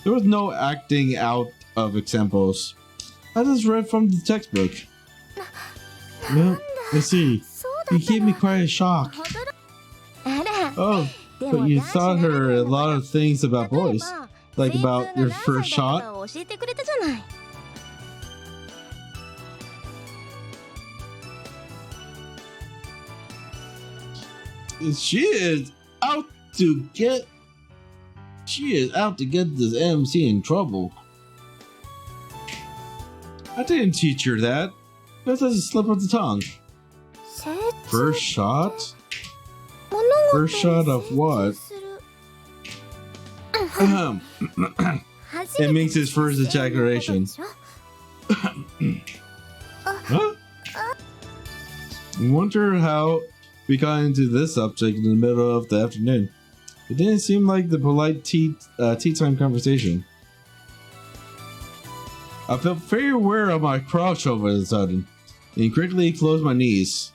There was no acting out of examples. I just read from the textbook. Well, let's see. You gave me quite a shock. Oh, but you taught her a lot of things about boys. Like about your first shot? She is out to get this MC in trouble. I didn't teach her that. That doesn't slip of the tongue. First shot? First shot of what? It means his first ejaculation. Huh? I wonder how we got into this subject in the middle of the afternoon. It didn't seem like the polite tea time conversation. I felt very aware of my crouch all of a sudden, and quickly closed my knees.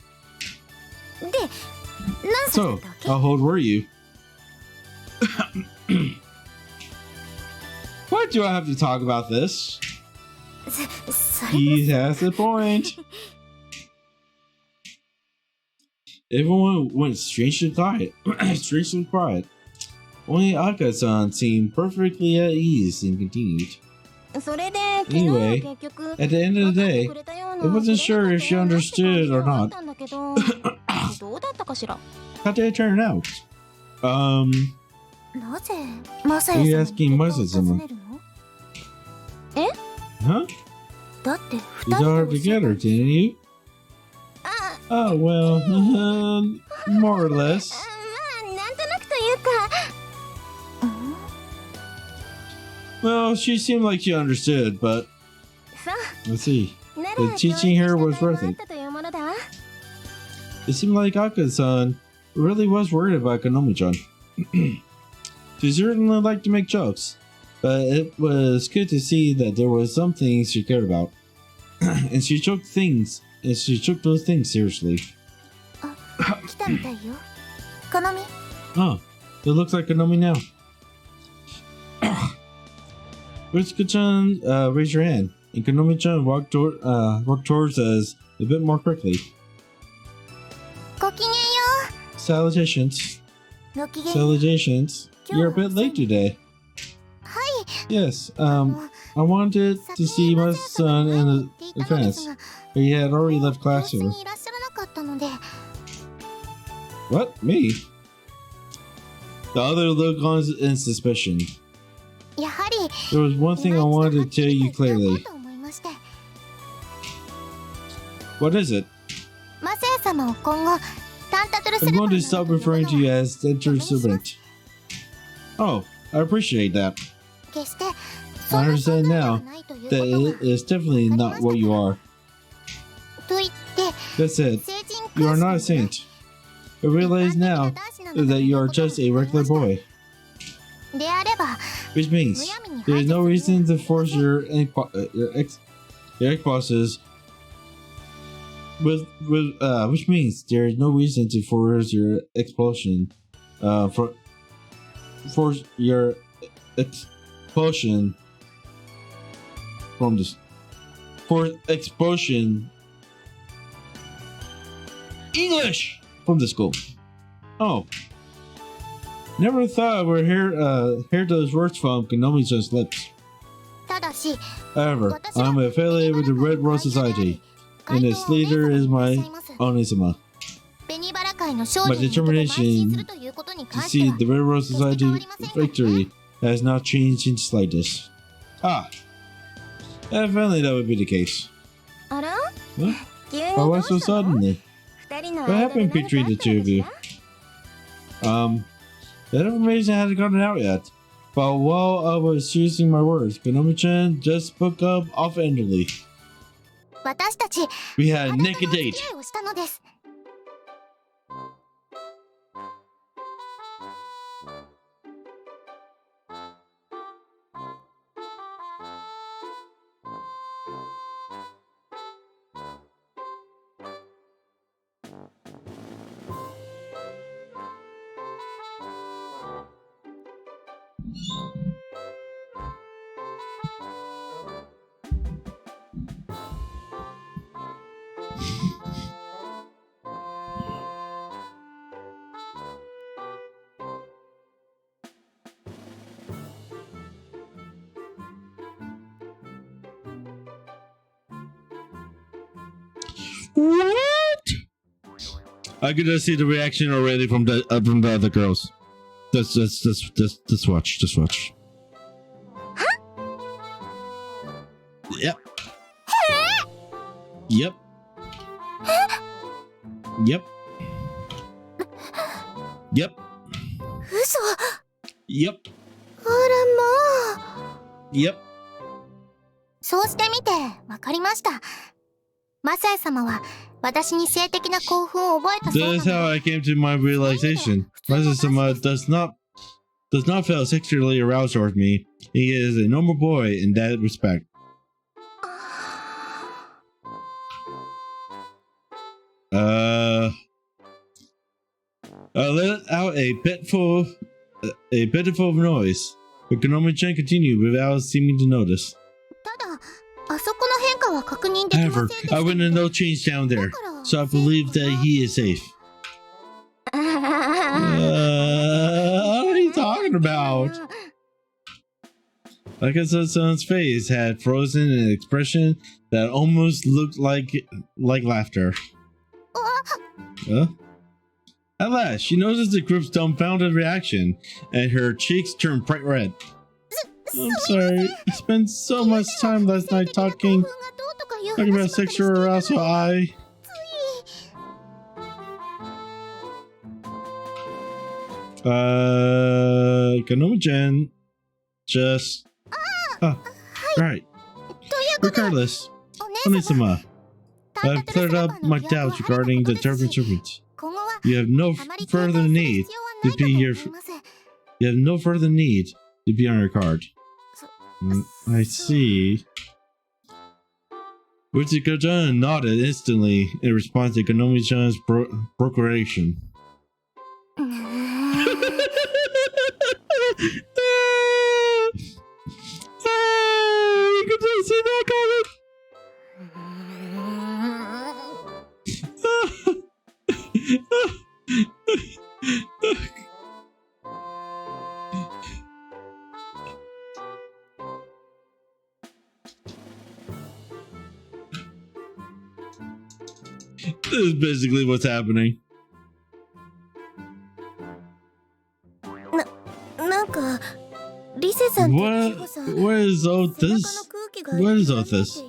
So, how old were you? Why do I have to talk about this? He has a point. Everyone went strangely quiet. Only Aka-san seemed perfectly at ease and continued. Anyway, at the end of the day, I wasn't sure if she understood or not. How did it turn out? Are you asking Masa-sama? Huh? You got her together, didn't you? Oh, well, more or less. Well, she seemed like she understood, but let's see. The teaching her was worth it. It seemed like Aka-san really was worried about Konomi-chan. She certainly liked to make jokes, but it was good to see that there was some things she cared about. and she took those things seriously. Oh, it looks like Konomi now. Ritsuko-chan raised her hand, and Konomi-chan walked towards us a bit more quickly. Salutations. Salutations. You're a bit late today. Yes, I wanted to see my son in advance, but he had already left classroom. What? Me? The other looked on in suspicion. There was one thing I wanted to tell you clearly. What is it? I'm going to stop referring to you as Center Servant. Oh, I appreciate that. I understand now that it is definitely not what you are. That's it. You are not a saint. I realize now that you are just a regular boy. Which means there is no reason to force your ex-bosses. Which means there is no reason to force your expulsion. Force your expulsion from this. For expulsion. English from the school. Oh. Never thought I would hear those words from Konomi's lips. However, I'm affiliated with the Red Rose Society, and its leader is my Onisama. My determination to see the Red Rose Society victory has not changed in the slightest. Ah, if only that would be the case. Huh? Oh, why so suddenly? What happened between the two of you? That information hasn't gotten out yet. But while I was choosing my words, Konami-chan just spoke up offhandedly. We had a naked date. What? I could just see the reaction already from the other girls. Just watch. Just watch. Huh? Yep. Yep. Yep. Yep. Yep. Yep. そうしてみてわかりました。マサエ様は私に性的な興奮を覚えたそうなので。 That's how I came to my realization. Masaya-sama does not feel sexually aroused towards me. He is a normal boy in that respect. I let out a pitiful noise, but Konami-chan continued without seeming to notice. However, I witnessed no change down there, so I believe that he is safe. What are you talking about? Akasa-san's face had frozen in an expression that almost looked like laughter. Huh? At last, she noticed the group's dumbfounded reaction, and her cheeks turned bright red. I'm sorry, I spent so much time last night talking about sexual arousal. Konami-chan just... right. Regardless, Onisama, I've cleared up my doubts regarding the Turban Serpent. You have no further need to be here. You have no further need to be on your guard. I see. Uchiko-chan nodded instantly in response to Konami-chan's proclamation. You can just see that coming. This is basically what's happening. What is all this? What is all this?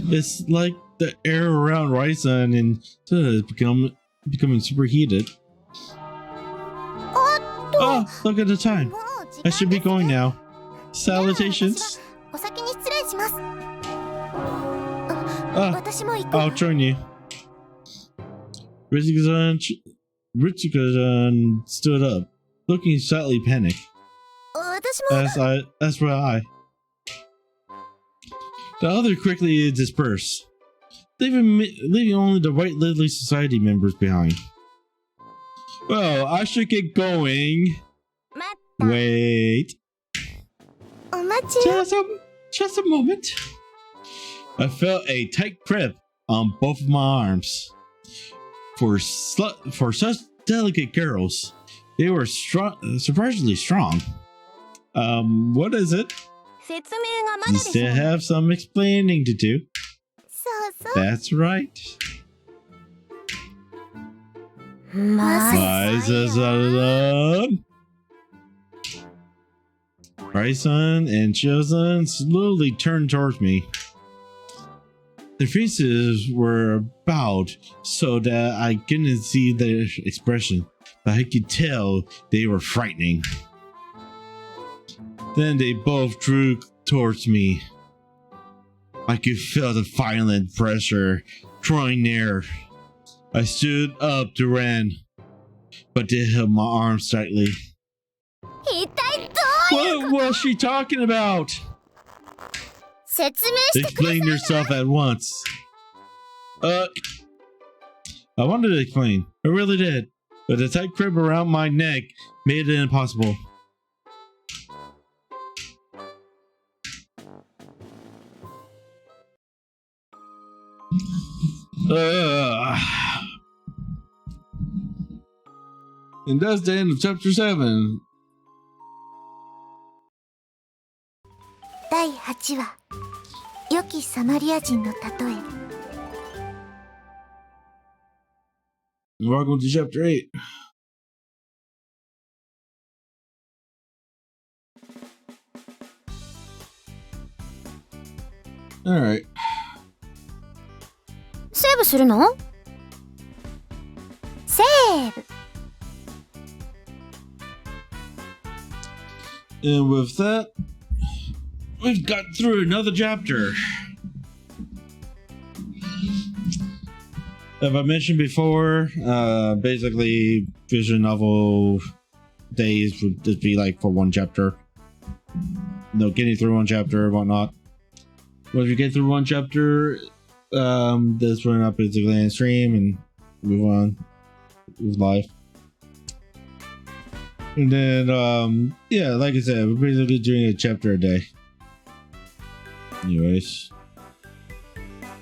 It's like the air around Raisa-san and is becoming superheated. Oh, look at the time. I should be going now. Salutations. I'll join you. Richiko-chan stood up, looking slightly panicked. As will I. The other quickly dispersed, leaving only the White Lily Society members behind. Well, I should get going. Wait. Just a moment. I felt a tight grip on both of my arms. For such delicate girls, they were surprisingly strong. What is it? You still have some explaining to do. そうそう。 That's right. ま Raisen and Chosen slowly turned towards me. Their faces were bowed so that I couldn't see their expression, but I could tell they were frightening. Then they both drew towards me. I could feel the violent pressure drawing near. I stood up to run, but they held my arms tightly. 一体どういう What was she talking about? 説明してください Explain yourself at once. I wanted to explain. I really did. But the tight grip around my neck made it impossible. And that's the end of chapter 7. 第8話良きサマリア人の例え Welcome to chapter 8. Alright. セーブするのセーブ And with that, we've got through another chapter. As I mentioned before, basically visual novel days would just be like for one chapter. No, getting through one chapter and whatnot. Once you get through one chapter, this one up basically on stream and move on with life. And then, yeah, like I said, we're basically doing a chapter a day. Anyways,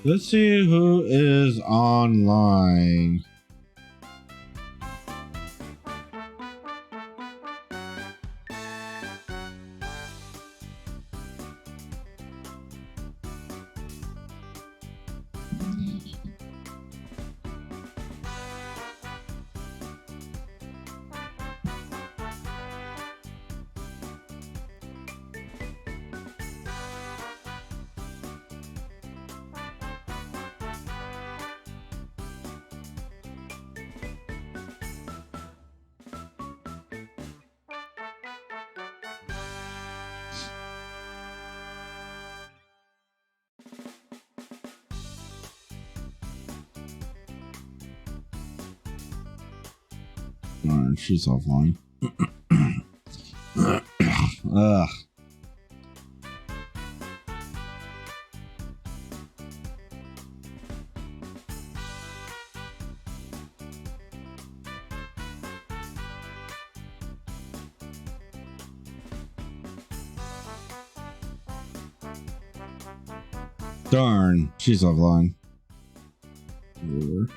let's see who is online. Alright, she's offline. Ugh. Darn, she's offline. Whatever.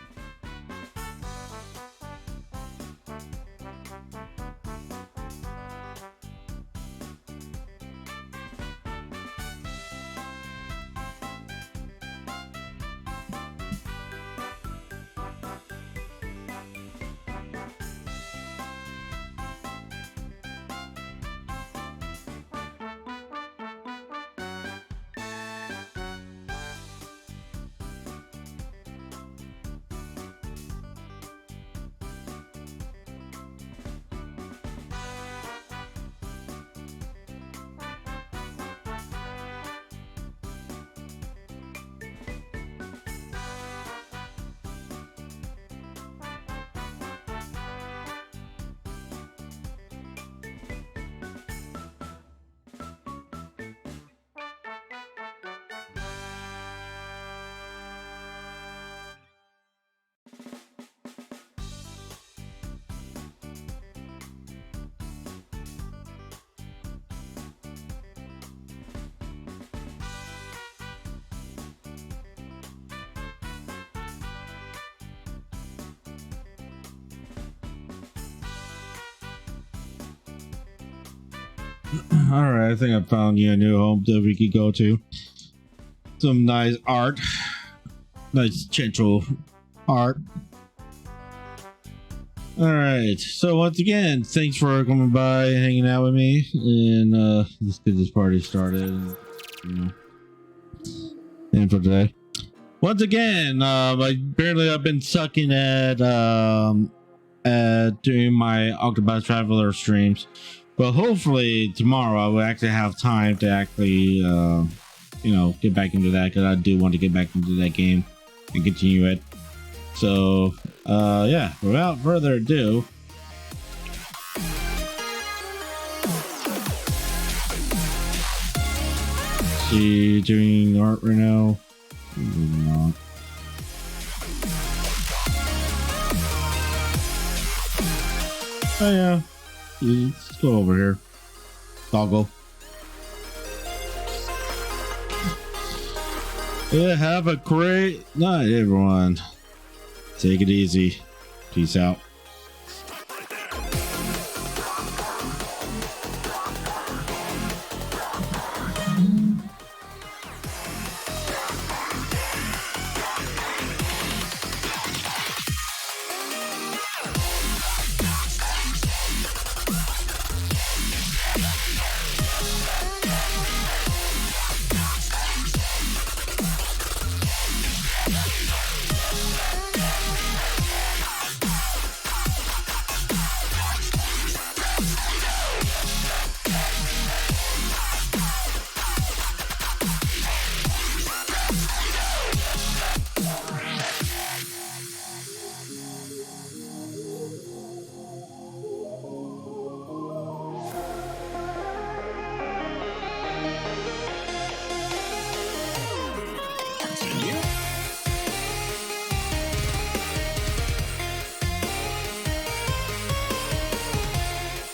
All right, I think I found you a new home that we could go to. Some nice art, nice gentle art. All right, so once again, thanks for coming by and hanging out with me, and let's get this party started. You know, and for today, once again, apparently I've been sucking at doing my Octobus Traveler streams, but hopefully tomorrow I will actually have time to actually get back into that, because I do want to get back into that game and continue it. So yeah, without further ado, she doing art right now? Maybe not. Oh yeah, let's go over here. Doggo. Yeah, have a great night, everyone. Take it easy. Peace out.